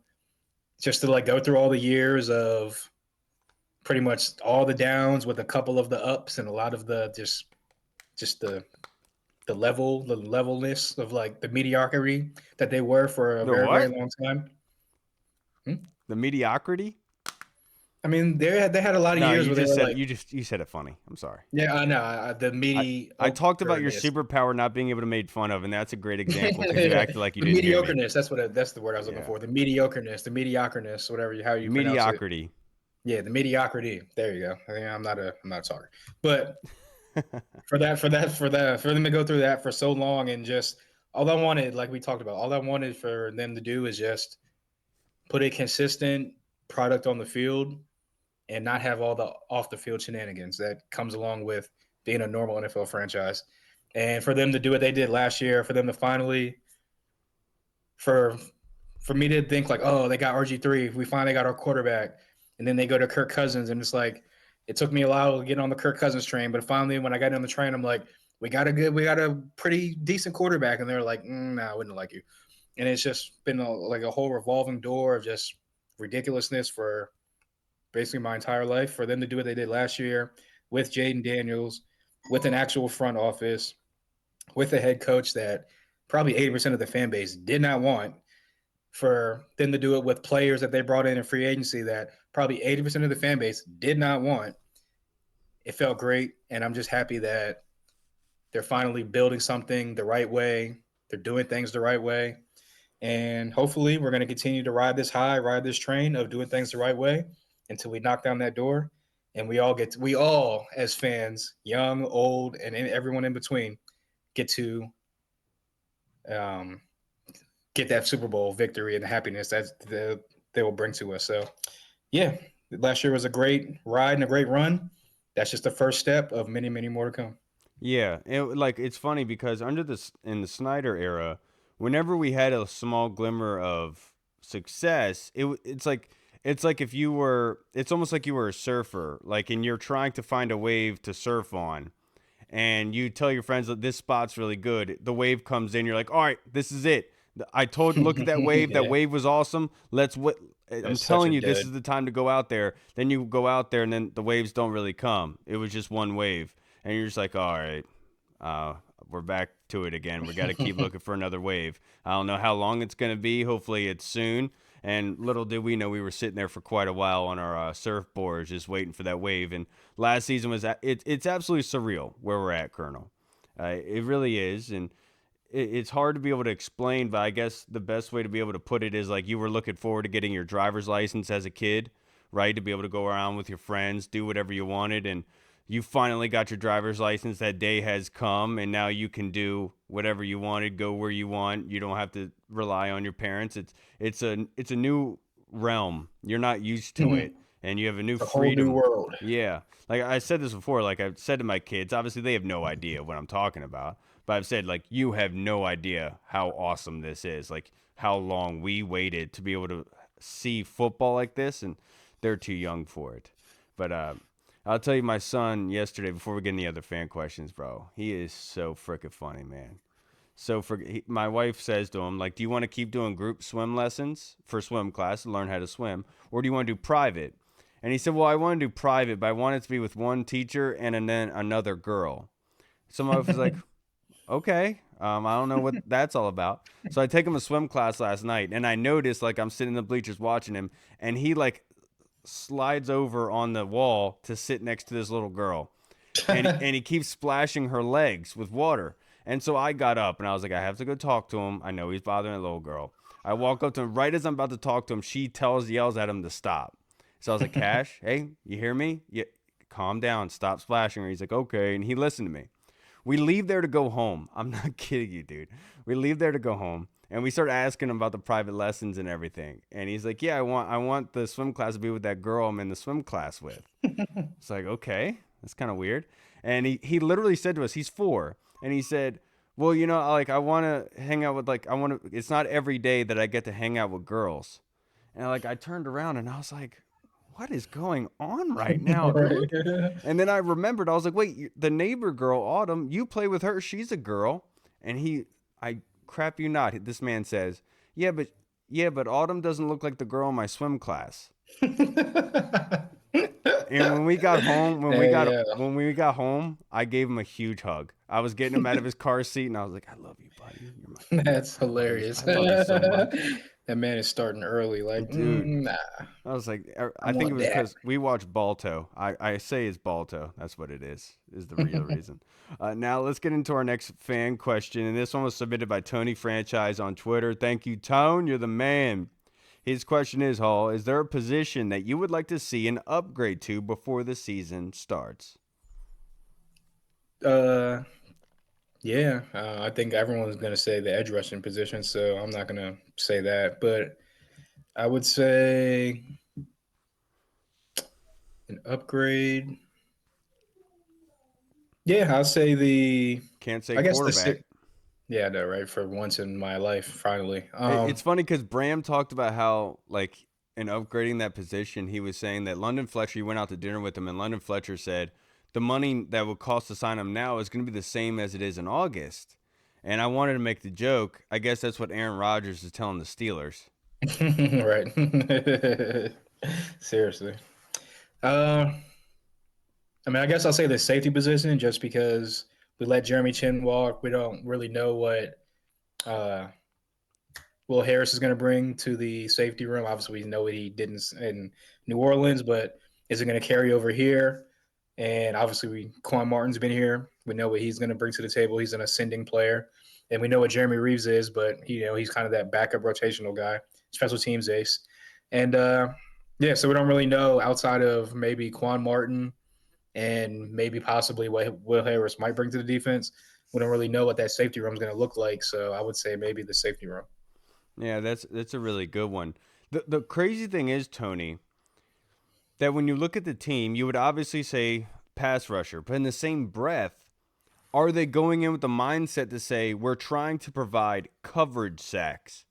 just to like go through all the years of pretty much all the downs with a couple of the ups and a lot of the just the levelness of like the mediocrity that they were for a The very very what? long time. Hmm? The mediocrity? I mean, they had a lot of No, years where they were like, you said it funny. I'm sorry. yeah, I know the I I talked about your mediocreness, superpower not being able to made fun of, and that's a great example because you acted like you the didn't hear me. mediocreness. That's the word I was looking Yeah, for. The mediocreness, how you pronounce it. mediocrity. Yeah, the mediocrity. There you go. I mean, I'm not a talker, but for them to go through that for so long and just all I wanted, like we talked about, all I wanted for them to do is just put a consistent product on the field and not have all the off the field shenanigans that comes along with being a normal NFL franchise. And for them to do what they did last year, for them to finally for for me to think like, oh, they got RG3, we finally got our quarterback, and then they go to Kirk Cousins, and it's like it took me a while to get on the Kirk Cousins train, but finally when I got on the train, I'm like, we got a pretty decent quarterback, and they're like, nah, I wouldn't like you, and it's just been like a whole revolving door of just ridiculousness for basically my entire life. For them to do what they did last year with Jaden Daniels, with an actual front office, with a head coach that probably 80% of the fan base did not want, for them to do it with players that they brought in free agency that probably 80% of the fan base did not want. It felt great. And I'm just happy that they're finally building something the right way. They're doing things the right way. And hopefully we're going to continue to ride this train of doing things the right way until we knock down that door. And we all as fans, young, old, and everyone in between, get to um, get that Super Bowl victory and the happiness they will bring to us. So, yeah, last year was a great ride and a great run. That's just the first step of many, many more to come. Yeah, it's funny because in the Snyder era, whenever we had a small glimmer of success, it's like if you were, it's almost like you were a surfer, like, and you're trying to find a wave to surf on, and you tell your friends that this spot's really good. The wave comes in, you're like, all right, this is it. Look at that wave. That Yeah. wave was awesome. I'm That's such a telling you, this dud. is the time to go out there. Then you go out there, and then the waves don't really come. It was just one wave, and you're just like, all right, we're back to it again. We got to keep looking for another wave. I don't know how long it's going to be. Hopefully, it's soon. And little did we know, we were sitting there for quite a while on our surfboards, just waiting for that wave. And last season it's absolutely surreal where we're at, Colonel. It really is, and it's hard to be able to explain. But I guess the best way to be able to put it is like you were looking forward to getting your driver's license as a kid, right? To be able to go around with your friends, do whatever you wanted, and you finally got your driver's license. That day has come, and now you can do whatever you wanted, go where you want. You don't have to rely on your parents. It's a new realm. You're not used to it, and you have a new A whole new freedom. world. Yeah, like I said this before. Like I've said to my kids, obviously they have no idea what I'm talking about, but I've said like you have no idea how awesome this is. Like how long we waited to be able to see football like this, and they're too young for it. But I'll tell you, my son yesterday, before we get any other fan questions, bro, he is so freaking funny, man. My wife says to him, like, do you want to keep doing group swim lessons for swim class to learn how to swim, or do you want to do private? And he said, well, I want to do private, but I want it to be with one teacher and then another girl. So my wife was like, okay, I don't know what that's all about. So I take him a swim class last night, and I noticed, like, I'm sitting in the bleachers watching him, and he, like, slides over on the wall to sit next to this little girl, and he keeps splashing her legs with water. And so I got up and I was like, I have to go talk to him. I know he's bothering a little girl. I walk up to him right as I'm about to talk to him. She yells at him to stop. So I was like, Cash, hey, you hear me? Yeah, calm down, stop splashing her. He's like, okay, and he listened to me. We leave there to go home. I'm not kidding you, dude. We leave there to go home, and we start asking him about the private lessons and everything. And he's like, "Yeah, I want the swim class to be with that girl I'm in the swim class with." It's like, okay, that's kind of weird. And he literally said to us, he's 4, and he said, "Well, like I want to hang out with it's not every day that I get to hang out with girls." And like I turned around and I was like, what is going on right now, Right. dude? And then I remembered, I was like, wait, the neighbor girl, Autumn, you play with her. She's a girl. And I crap you not. This man says, yeah, but Autumn doesn't look like the girl in my swim class. And when we got home, Hey, yeah. when we got home, I gave him a huge hug. I was getting him out of his car seat, and I was like, "I love you, buddy. You're my That's hilarious. I love you so much." That man is starting early. Like, Dude. nah, I was like, I I think it want was that. because we watched Balto. I say it's Balto. That's what it is the real reason. Now let's get into our next fan question. And this one was submitted by Tony Franchise on Twitter. Thank you, Tone. You're the man. His question is, Hall, is there a position that you would like to see an upgrade to before the season starts? Uh, yeah, I think everyone's gonna say the edge rushing position, so I'm not gonna say that. But I would say an upgrade. Yeah, I'll say Can't say I guess quarterback. yeah, no, right. For once in my life, finally. It's funny because Bram talked about how, like, in upgrading that position, he was saying that London Fletcher, he went out to dinner with him, and London Fletcher said the money that would cost to sign him now is going to be the same as it is in August. And I wanted to make the joke. I guess that's what Aaron Rodgers is telling the Steelers. Right. Seriously. Uh, I mean, I guess I'll say the safety position just because we let Jeremy Chin walk. We don't really know what uh, Will Harris is going to bring to the safety room. Obviously, we know what he did in New Orleans, but is it going to carry over here? And obviously, Quan Martin's been here. We know what he's going to bring to the table. He's an ascending player, and we know what Jeremy Reeves is. But he's kind of that backup rotational guy, special teams ace. And yeah, so we don't really know outside of maybe Quan Martin and maybe possibly what Will Harris might bring to the defense. We don't really know what that safety room is going to look like. So I would say maybe the safety room. Yeah, that's a really good one. The crazy thing is, Tony, that when you look at the team, you would obviously say pass rusher, but in the same breath, are they going in with the mindset to say we're trying to provide coverage sacks?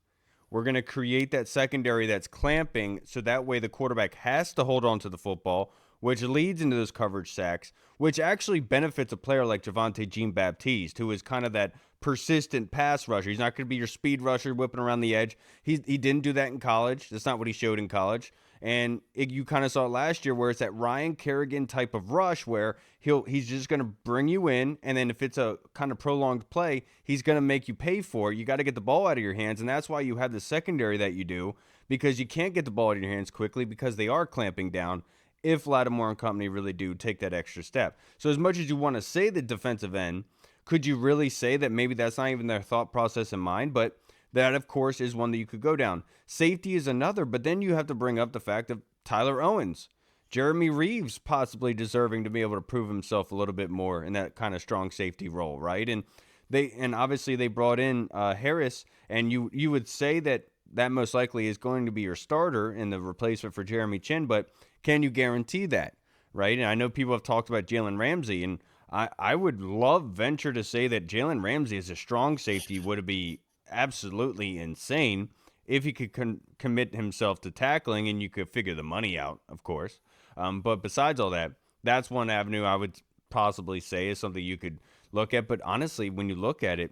We're going to create that secondary that's clamping, so that way the quarterback has to hold on to the football, which leads into those coverage sacks, which actually benefits a player like Javonte Jean-Baptiste, who is kind of that persistent pass rusher. He's not going to be your speed rusher whipping around the edge. He didn't do that in college. That's not what he showed in college. And you kind of saw it last year where it's that Ryan Kerrigan type of rush where he's just going to bring you in, and then if it's a kind of prolonged play, he's going to make you pay for it. You got to get the ball out of your hands, and that's why you have the secondary that you do, because you can't get the ball out of your hands quickly because they are clamping down if Lattimore and company really do take that extra step. So as much as you want to say the defensive end, could you really say that maybe that's not even their thought process in mind? But that, of course, is one that you could go down. Safety is another, but then you have to bring up the fact of Tyler Owens, Jeremy Reeves possibly deserving to be able to prove himself a little bit more in that kind of strong safety role, right? And obviously they brought in Harris, and you would say that most likely is going to be your starter in the replacement for Jeremy Chin, but can you guarantee that, right? And I know people have talked about Jalen Ramsey, and I would venture to say that Jalen Ramsey as a strong safety would be absolutely insane if he could commit himself to tackling, and you could figure the money out, of course. But besides all that, that's one avenue I would possibly say is something you could look at. But honestly, when you look at it,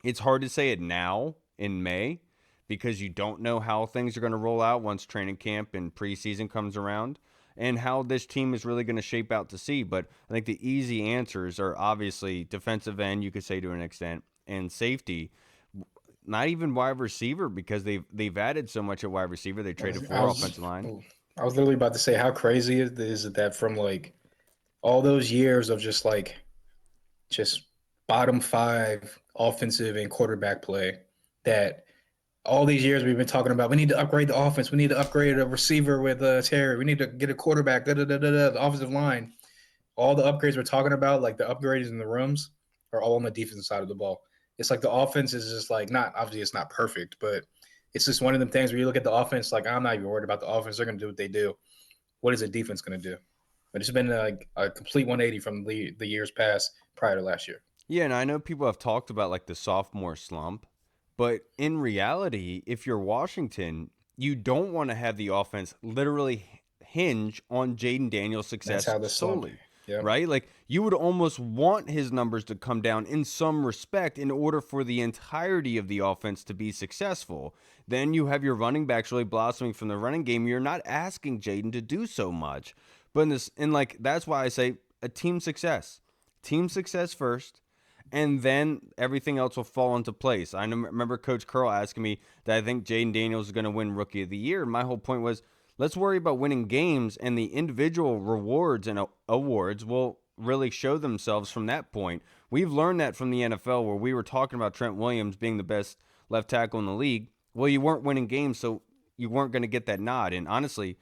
it's hard to say it now in May because you don't know how things are going to roll out once training camp and preseason comes around, and how this team is really going to shape out to see. But I think the easy answers are obviously defensive end, you could say to an extent, and safety. Not even wide receiver, because they've added so much at wide receiver. They traded for offensive line. I was literally about to say, how crazy is it that from like all those years of just bottom five offensive and quarterback play, that all these years we've been talking about, we need to upgrade the offense. We need to upgrade a receiver with Terry. We need to get a quarterback, the offensive line. All the upgrades we're talking about, like the upgrades in the rooms, are all on the defensive side of the ball. It's like the offense is just like, not obviously it's not perfect, but it's just one of them things where you look at the offense, like, I'm not even worried about the offense. They're going to do what they do. What is the defense going to do? But it's been a complete 180 from the years past prior to last year. Yeah, and I know people have talked about like the sophomore slump, but in reality, if you're Washington, you don't want to have the offense literally hinge on Jaden Daniels' success solely. Yep. Right? Like, you would almost want his numbers to come down in some respect in order for the entirety of the offense to be successful. Then you have your running backs really blossoming from the running game. You're not asking Jaden to do so much. But that's why I say a team success. Team success first, and then everything else will fall into place. I remember Coach Curl asking me that I think Jaden Daniels is going to win Rookie of the Year. My whole point was, let's worry about winning games, and the individual rewards and awards will really show themselves from that point. We've learned that from the NFL, where we were talking about Trent Williams being the best left tackle in the league. Well, you weren't winning games, so you weren't going to get that nod. And honestly,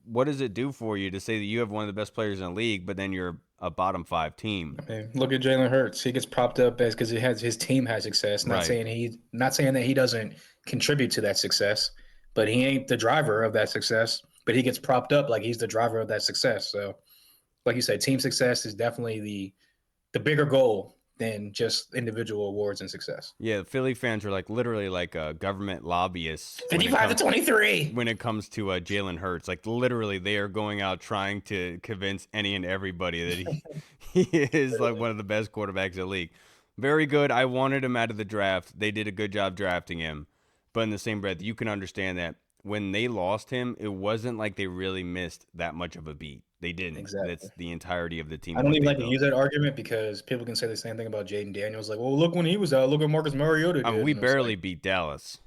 what does it do for you to say that you have one of the best players in the league, but then you're a bottom five team? I mean, look at Jalen Hurts. He gets propped up because his team has success. Not saying that he doesn't contribute to that success, but he ain't the driver of that success. But he gets propped up like he's the driver of that success. So, like you said, team success is definitely the bigger goal than just individual awards and success. Yeah, the Philly fans are literally like government lobbyists. 55-23. When it comes to Jalen Hurts, like literally they are going out trying to convince any and everybody that he is like one of the best quarterbacks in the league. Very good. I wanted him out of the draft. They did a good job drafting him. But in the same breath, you can understand that when they lost him, it wasn't like they really missed that much of a beat. They didn't. Exactly. That's the entirety of the team. I don't even like to use that argument because people can say the same thing about Jaden Daniels. Like, well, look when he was out. Look what Marcus Mariota did. I mean, we barely beat Dallas.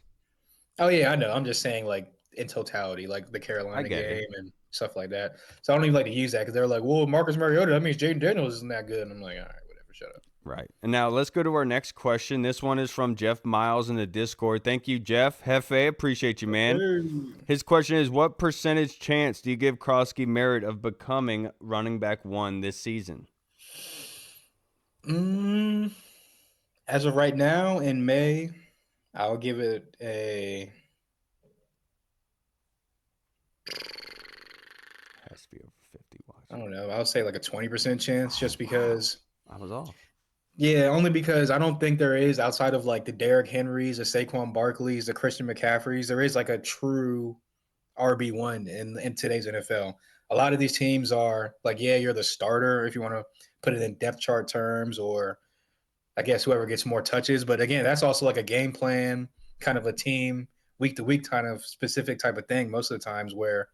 Oh, yeah, I know. I'm just saying, like, in totality, like the Carolina game and stuff like that. So I don't even like to use that because they're like, well, Marcus Mariota, that means Jaden Daniels isn't that good. And I'm like, all right, whatever, shut up. Right. And now let's go to our next question. This one is from Jeff Miles in the Discord. Thank you, Jeff. Hefe, appreciate you, man. His question is, what percentage chance do you give Kroski merit of becoming running back one this season? As of right now, in May, I'll give it a... Has to be over 50. Watch. I don't know. I would say like a 20% chance just because... I was off. Yeah, only because I don't think there is outside of like the Derrick Henrys, the Saquon Barkleys, the Christian McCaffreys. There is like a true RB1 in today's NFL. A lot of these teams are like, yeah, you're the starter if you want to put it in depth chart terms, or I guess whoever gets more touches. But again, that's also like a game plan, kind of a team week to week kind of specific type of thing most of the times where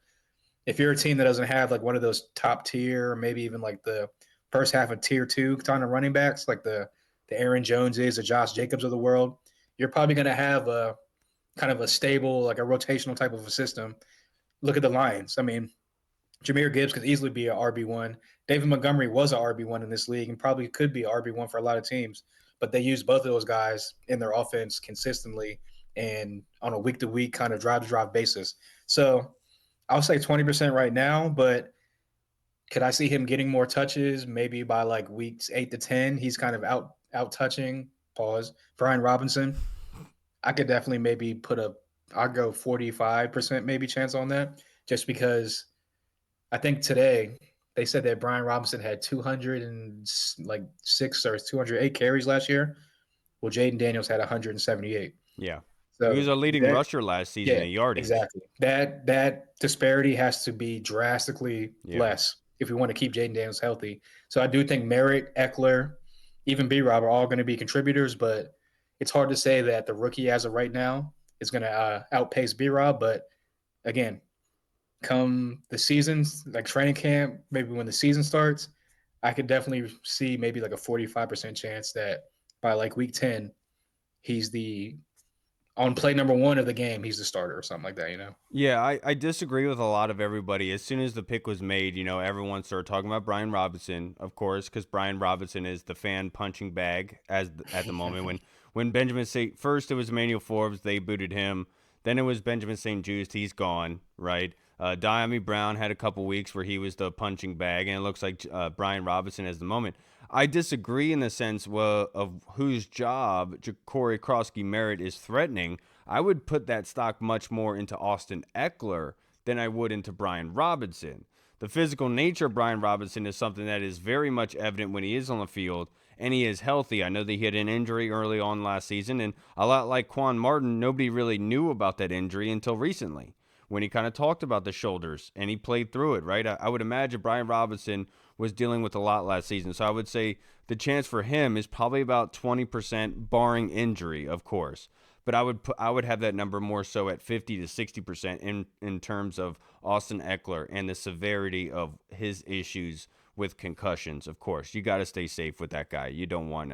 if you're a team that doesn't have like one of those top tier, or maybe even like the first half of tier two kind of running backs, like the Aaron Joneses, the Josh Jacobs of the world, you're probably going to have a kind of a stable, like a rotational type of a system. Look at the Lions. I mean, Jahmyr Gibbs could easily be an RB1. David Montgomery was an RB1 in this league and probably could be RB1 for a lot of teams, but they use both of those guys in their offense consistently and on a week to week kind of drive to drive basis. So I'll say 20% right now, but could I see him getting more touches? Maybe by like weeks 8 to 10, he's kind of out touching. Pause. Brian Robinson. I could definitely maybe I'll go 45% maybe chance on that, just because I think today they said that Brian Robinson had 206 or 208 carries last year. Well, Jaden Daniels had 178. Yeah. He was So a leading that rusher last season yeah, in yardage. exactly. That disparity has to be drastically Yeah. less if we want to keep Jaden Daniels healthy. So I do think Merritt, Eckler, even B Rob are all going to be contributors, but it's hard to say that the rookie as of right now is going to outpace B Rob. But again, come the seasons, like training camp, maybe when the season starts, I could definitely see maybe like a 45% chance that by like week 10, he's the on play number one of the game, he's the starter or something like that, you know? Yeah, I disagree with a lot of everybody. As soon as the pick was made, everyone started talking about Brian Robinson, of course, because Brian Robinson is the fan punching bag at the moment. When Benjamin St. First it was Emmanuel Forbes, they booted him. Then it was Benjamin St. Juste, he's gone, right? Diami Brown had a couple weeks where he was the punching bag, and it looks like Brian Robinson is the moment. I disagree in the sense of whose job Corey Krosky Merritt is threatening. I would put that stock much more into Austin Eckler than I would into Brian Robinson. The physical nature of Brian Robinson is something that is very much evident when he is on the field and he is healthy. I know that he had an injury early on last season, and a lot like Quan Martin, nobody really knew about that injury until recently when he kind of talked about the shoulders and he played through it, right? I would imagine Brian Robinson was dealing with a lot last season. So I would say the chance for him is probably about 20%, barring injury, of course. But I would have that number more so at 50 to 60% in terms of Austin Eckler and the severity of his issues with concussions. Of course, you got to stay safe with that guy. You don't want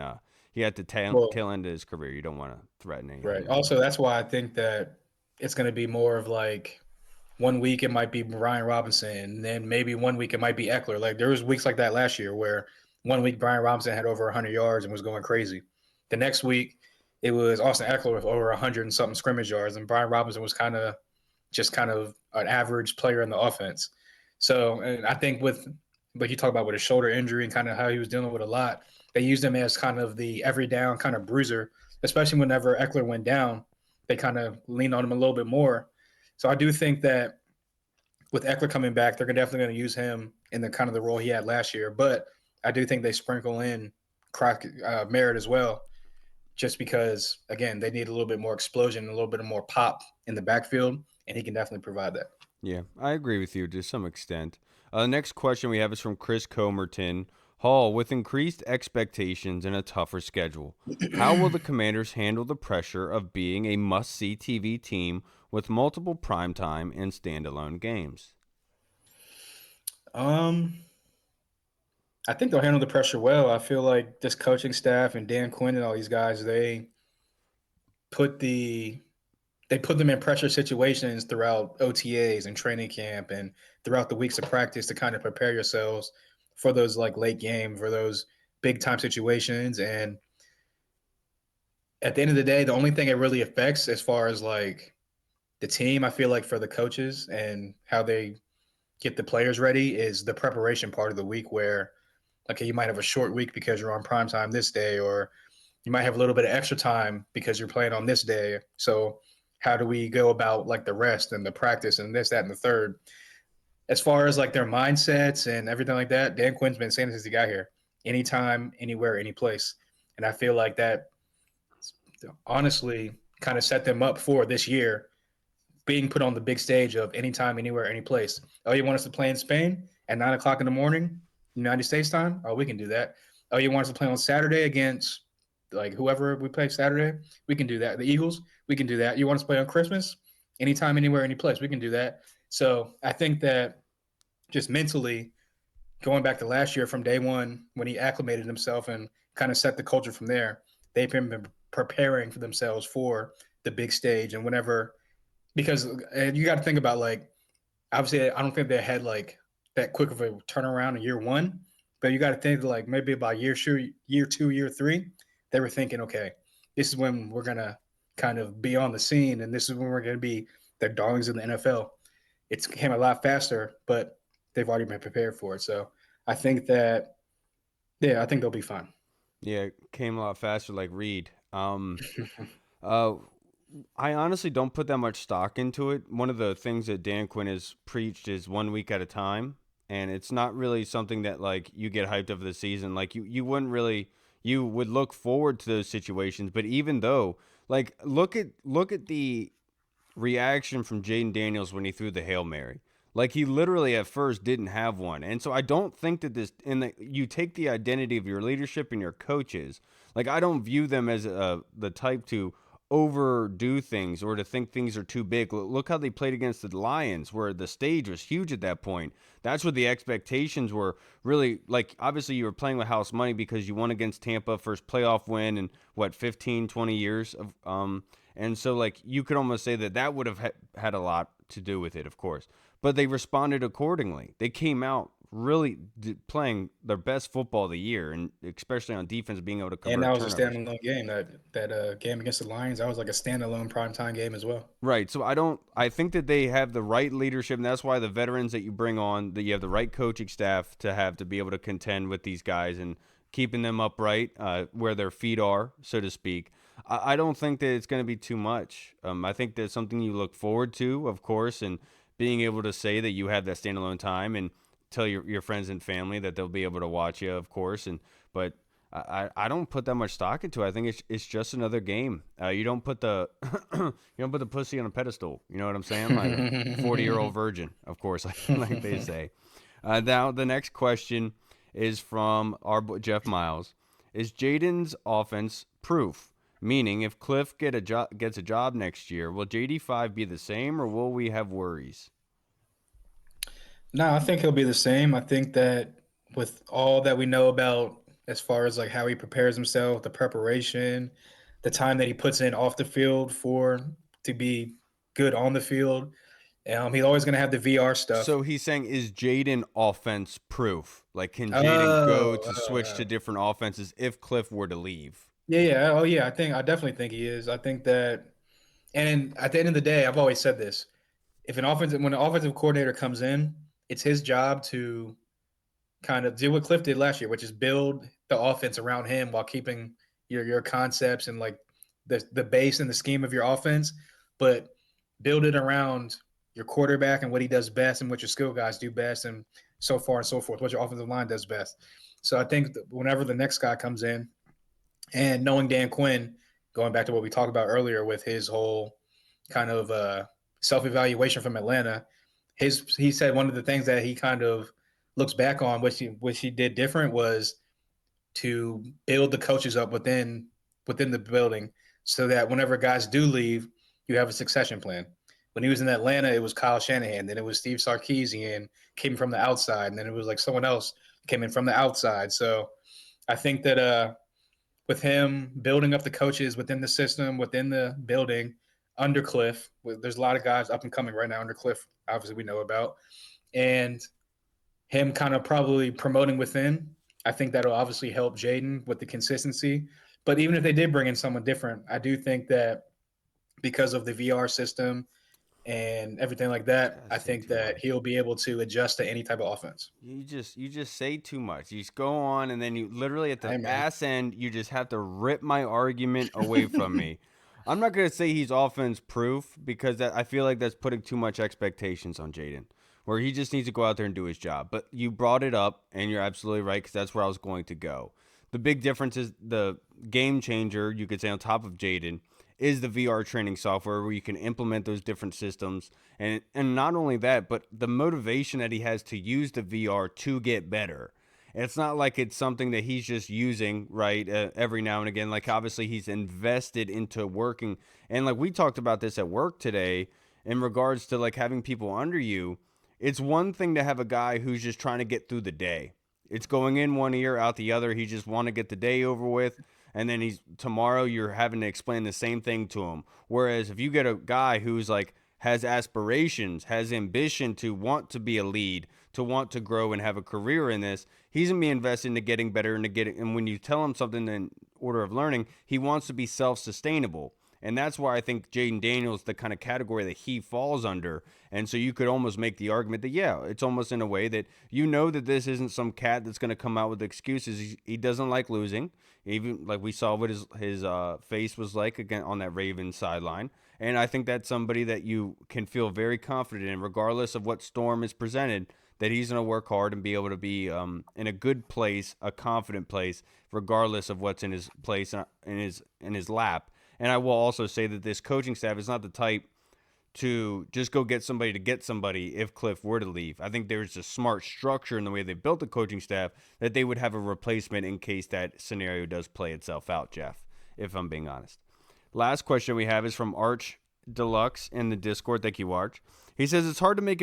he had the Well, tail end of his career. You don't want to threaten anything right. with him. Also, that's why I think that it's going to be more of like one week it might be Brian Robinson, and then maybe one week it might be Eckler. Like there was weeks like that last year where one week Brian Robinson had over 100 yards and was going crazy. The next week it was Austin Eckler with over 100 and something scrimmage yards, and Brian Robinson was kind of an average player in the offense. So, and I think with but you talk about with a shoulder injury and kind of how he was dealing with a lot, they used him as kind of the every down kind of bruiser, especially whenever Eckler went down. They kind of leaned on him a little bit more. So I do think that with Eckler coming back, they're definitely going to use him in the kind of the role he had last year. But I do think they sprinkle in Merritt as well, just because again they need a little bit more explosion, a little bit more pop in the backfield, and he can definitely provide that. Yeah, I agree with you to some extent. The next question we have is from Chris Comerton. Hall, with increased expectations and a tougher schedule, how will the Commanders handle the pressure of being a must-see TV team with multiple primetime and standalone games? Um, I think they'll handle the pressure well. I feel like this coaching staff and Dan Quinn and all these guys, put the they put them in pressure situations throughout OTAs and training camp and throughout the weeks of practice to kind of prepare yourselves for those like late game, for those big time situations. And at the end of the day, the only thing it really affects as far as like the team, I feel like for the coaches and how they get the players ready is the preparation part of the week where okay, you might have a short week because you're on prime time this day, or you might have a little bit of extra time because you're playing on this day. So how do we go about like the rest and the practice and this, that, and the third? As far as like their mindsets and everything like that, Dan Quinn's been saying since he got here. Anytime, anywhere, any place. And I feel like that honestly kind of set them up for this year being put on the big stage of anytime, anywhere, any place. Oh, you want us to play in Spain at 9 o'clock in the morning, United States time? Oh, we can do that. Oh, you want us to play on Saturday against like whoever we play Saturday? We can do that. The Eagles, we can do that. You want us to play on Christmas? Anytime, anywhere, any place, we can do that. So I think that just mentally, going back to last year from day one when he acclimated himself and kind of set the culture from there, they've been preparing for themselves for the big stage. And whenever, because you got to think about like, obviously, I don't think they had like that quick of a turnaround in year one, but you got to think like maybe about year two, year three, they were thinking, okay, this is when we're going to kind of be on the scene and this is when we're going to be the darlings in the NFL. It came a lot faster, but they've already been prepared for it. So I think that, yeah, I think they'll be fine. Yeah, it came a lot faster like Reed. Uh, I honestly don't put that much stock into it. One of the things that Dan Quinn has preached is 1 week at a time, and it's not really something that like you get hyped over the season. Like you wouldn't really you would look forward to those situations, but even though like look at the reaction from Jaden Daniels when he threw the Hail Mary. Like he literally at first didn't have one. And so I don't think that this and you take the identity of your leadership and your coaches. Like I don't view them as the type to overdo things or to think things are too big. Look how they played against the Lions where the stage was huge at that point. That's what the expectations were really like. Obviously you were playing with house money because you won against Tampa, first playoff win in what 15, 20 years of and so, like, you could almost say that that would have had a lot to do with it, of course. But they responded accordingly. They came out really playing their best football of the year, and especially on defense, being able to And convert that was a turnovers. standalone game. That game against the Lions, that was like a standalone primetime game as well. Right. So I don't. I think that they have the right leadership, and that's why the veterans that you bring on, that you have the right coaching staff to have to be able to contend with these guys and keeping them upright where their feet are, so to speak. I don't think that it's going to be too much. I think that's something you look forward to, of course, and being able to say that you have that standalone time and tell your friends and family that they'll be able to watch you, of course. And but I don't put that much stock into it. I think it's just another game. You don't put the you don't put the pussy on a pedestal. You know what I'm saying? Like 40-year-old virgin, of course, like they say. Now the next question is from our Jeff Miles. Is Jaden's offense proof? Meaning, if Cliff gets a job next year, will JD5 be the same, or will we have worries? No, I think he'll be the same. I think that with all that we know about as far as like how he prepares himself, the preparation, the time that he puts in off the field for to be good on the field, he's always going to have the VR stuff. So he's saying, is Jaden offense proof? Like, can Jaden go Oh, to switch to different offenses if Cliff were to leave? yeah, yeah. Oh, yeah. I definitely think he is. I think that, and at the end of the day, I've always said this: if when an offensive coordinator comes in, it's his job to kind of do what Cliff did last year, which is build the offense around him while keeping your concepts and like the base and the scheme of your offense, but build it around your quarterback and what he does best and what your skill guys do best and so far and so forth, what your offensive line does best. So I think that whenever the next guy comes in and knowing Dan Quinn, going back to what we talked about earlier with his whole kind of self-evaluation from Atlanta, he said one of the things that he kind of looks back on, which he did different, was to build the coaches up within the building so that whenever guys do leave, you have a succession plan. When he was in Atlanta, it was Kyle Shanahan, then it was Steve Sarkisian came from the outside, and then it was like someone else came in from the outside. So I think that with him building up the coaches within the system, within the building, under Cliff, there's a lot of guys up and coming right now under Cliff, obviously we know about, and him kind of probably promoting within, I think that'll obviously help Jaden with the consistency. But even if they did bring in someone different, I do think that because of the VR system and everything like that, I I say think too that much. he'll be able to adjust to any type of offense. You just say too much. You just go on, and then you literally at the Hey, man. ass end, you just have to rip my argument away from me. I'm not gonna say he's offense proof because I feel like that's putting too much expectations on Jaden, where he just needs to go out there and do his job. But you brought it up, and you're absolutely right because that's where I was going to go. The big difference is the game changer, you could say, on top of Jaden, is the VR training software where you can implement those different systems. And not only that, but the motivation that he has to use the VR to get better. It's not like it's something that he's just using, right, every now and again. Like, obviously, he's invested into working. And, like, we talked about this at work today in regards to, like, having people under you. It's one thing to have a guy who's just trying to get through the day. It's going in one ear, out the other. He just want to get the day over with. And then tomorrow you're having to explain the same thing to him. Whereas if you get a guy who's like, has aspirations, has ambition to want to be a lead, to want to grow and have a career in this, he's gonna be invested into getting better and and when you tell him something in order of learning, he wants to be self-sustainable. And that's why I think Jaden Daniels the kind of category that he falls under. And so you could almost make the argument that, yeah, it's almost in a way that you know that this isn't some cat that's going to come out with excuses. He doesn't like losing. Even like we saw what his face was like again on that Ravens sideline. And I think that's somebody that you can feel very confident in, regardless of what storm is presented, that he's going to work hard and be able to be in a good place, a confident place, regardless of what's in his place, in his lap. And I will also say that this coaching staff is not the type to just go get somebody if Cliff were to leave. I think there's a smart structure in the way they built the coaching staff that they would have a replacement in case that scenario does play itself out, Jeff, if I'm being honest. Last question we have is from Arch Deluxe in the Discord. Thank you, Arch. He says it's hard to make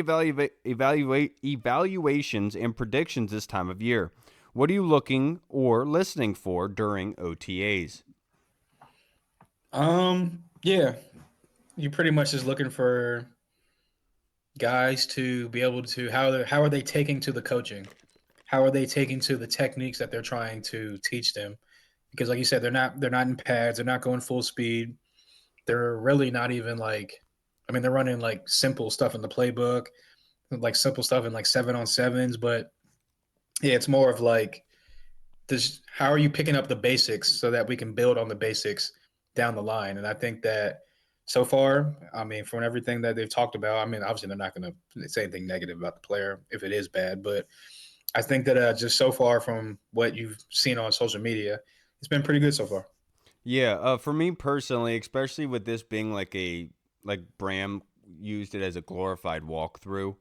evaluations and predictions this time of year. What are you looking or listening for during OTAs? Yeah, you pretty much just looking for guys to be able to how are they taking to the coaching? How are they taking to the techniques that they're trying to teach them? Because like you said, they're not in pads, they're not going full speed. They're really not even like, I mean, they're running like simple stuff in the playbook, like simple stuff in like 7-on-7s, but yeah, it's more of like this, how are you picking up the basics so that we can build on the basics down the line? And I think that so far, I mean, from everything that they've talked about, I mean, obviously they're not going to say anything negative about the player if it is bad, but I think that just so far from what you've seen on social media, it's been pretty good so far. Yeah, for me personally, especially with this being like Bram used it as a glorified walkthrough,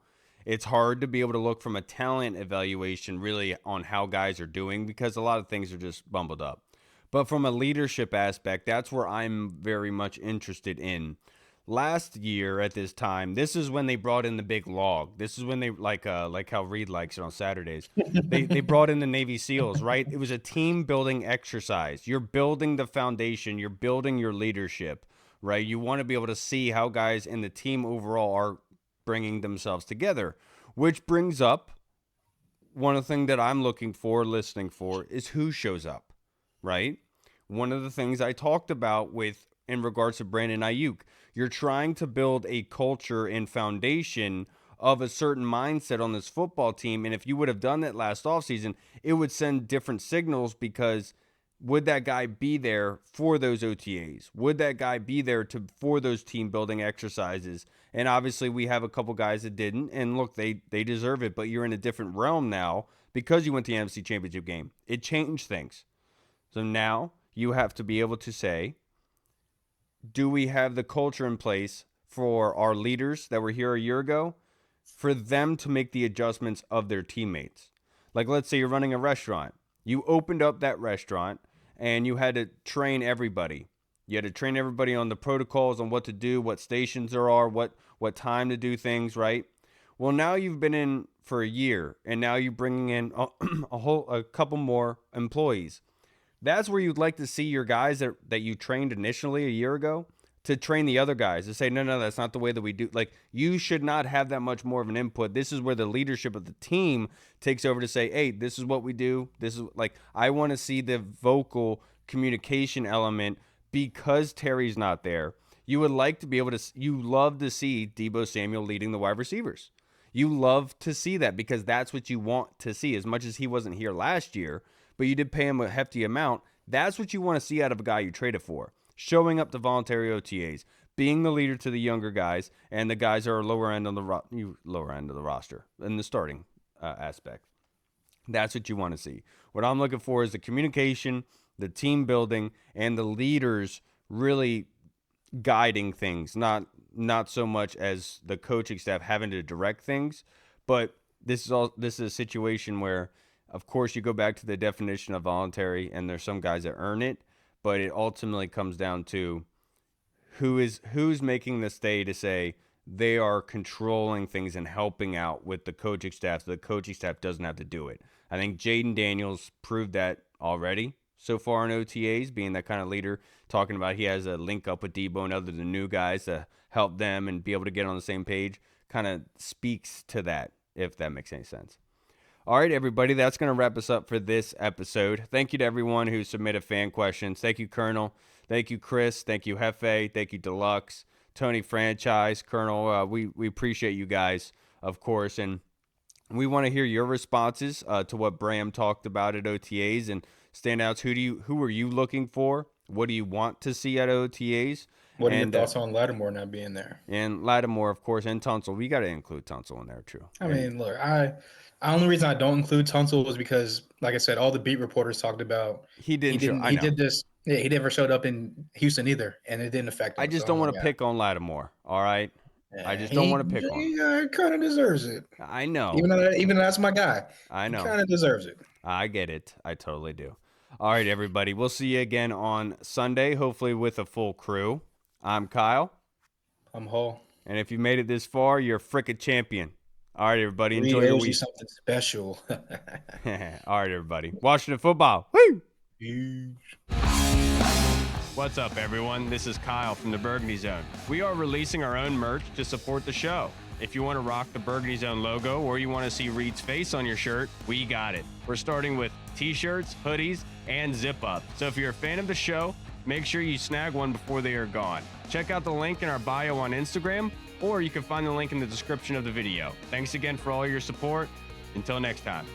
it's hard to be able to look from a talent evaluation really on how guys are doing because a lot of things are just bumbled up. But from a leadership aspect, that's where I'm very much interested in. Last year at this time, this is when they brought in the big log. This is when they like how Reed likes it on Saturdays. They brought in the Navy SEALs, right? It was a team building exercise. You're building the foundation, you're building your leadership, right? You want to be able to see how guys in the team overall are bringing themselves together, which brings up one of the things that I'm looking for, listening for, is who shows up, right? One of the things I talked about with in regards to Brandon Ayuk, you're trying to build a culture and foundation of a certain mindset on this football team. And if you would have done that last offseason, it would send different signals because would that guy be there for those OTAs? Would that guy be there for those team building exercises? And obviously we have a couple guys that didn't. And look, they deserve it, but you're in a different realm now because you went to the NFC Championship game. It changed things. So now you have to be able to say, do we have the culture in place for our leaders that were here a year ago for them to make the adjustments of their teammates? Like, let's say you're running a restaurant. You opened up that restaurant and you had to train everybody. You had to train everybody on the protocols, on what to do, what stations there are, what time to do things, right? Well, now you've been in for a year and now you're bringing in a couple more employees. That's where you'd like to see your guys that you trained initially a year ago to train the other guys to say, no, that's not the way that we do. Like, you should not have that much more of an input. This is where the leadership of the team takes over to say, hey, this is what we do. This is like, I want to see the vocal communication element because Terry's not there. You would like to be able to, you love to see Deebo Samuel leading the wide receivers. You love to see that because that's what you want to see. As much as he wasn't here last year, but you did pay him a hefty amount. That's what you want to see out of a guy you traded for. Showing up to voluntary OTAs, being the leader to the younger guys, and the guys that are lower end of the roster in the starting aspect. That's what you want to see. What I'm looking for is the communication, the team building, and the leaders really guiding things, not so much as the coaching staff having to direct things. But this is a situation where, of course, you go back to the definition of voluntary, and there's some guys that earn it, but it ultimately comes down to who's making the stay to say they are controlling things and helping out with the coaching staff, so the coaching staff doesn't have to do it. I think Jaden Daniels proved that already so far in OTAs, being that kind of leader, talking about he has a link up with Debo and other the new guys to help them and be able to get on the same page, kind of speaks to that, if that makes any sense. All right, everybody, that's going to wrap us up for this episode. Thank you to everyone who submitted fan questions. Thank you, Colonel. Thank you, Chris. Thank you, Hefe. Thank you, Deluxe. Tony Franchise, Colonel. We appreciate you guys, of course, and we want to hear your responses to what Bram talked about at OTAs and standouts. Who are you looking for? What do you want to see at OTAs? What are your thoughts on Lattimore not being there? And Lattimore, of course, and Tunsil. We got to include Tunsil in there, too. I mean, look, only reason I don't include Tunsil was because, like I said, all the beat reporters talked about he did this. Yeah, he never showed up in Houston either, and it didn't affect him. I just don't want to pick on Lattimore. All right, I just don't want to pick on him. He kind of deserves it. I know. Even though that's my guy. I know. He kind of deserves it. I get it. I totally do. All right, everybody. We'll see you again on Sunday, hopefully with a full crew. I'm Kyle. I'm Hall. And if you made it this far, you're a frickin' champion. All right, everybody. Enjoy your week. Something special. All right, everybody. Washington football. Woo! Huge. What's up, everyone? This is Kyle from the Burgundy Zone. We are releasing our own merch to support the show. If you want to rock the Burgundy Zone logo or you want to see Reed's face on your shirt, we got it. We're starting with t-shirts, hoodies, and zip-up. So if you're a fan of the show, make sure you snag one before they are gone. Check out the link in our bio on Instagram, or you can find the link in the description of the video. Thanks again for all your support. Until next time.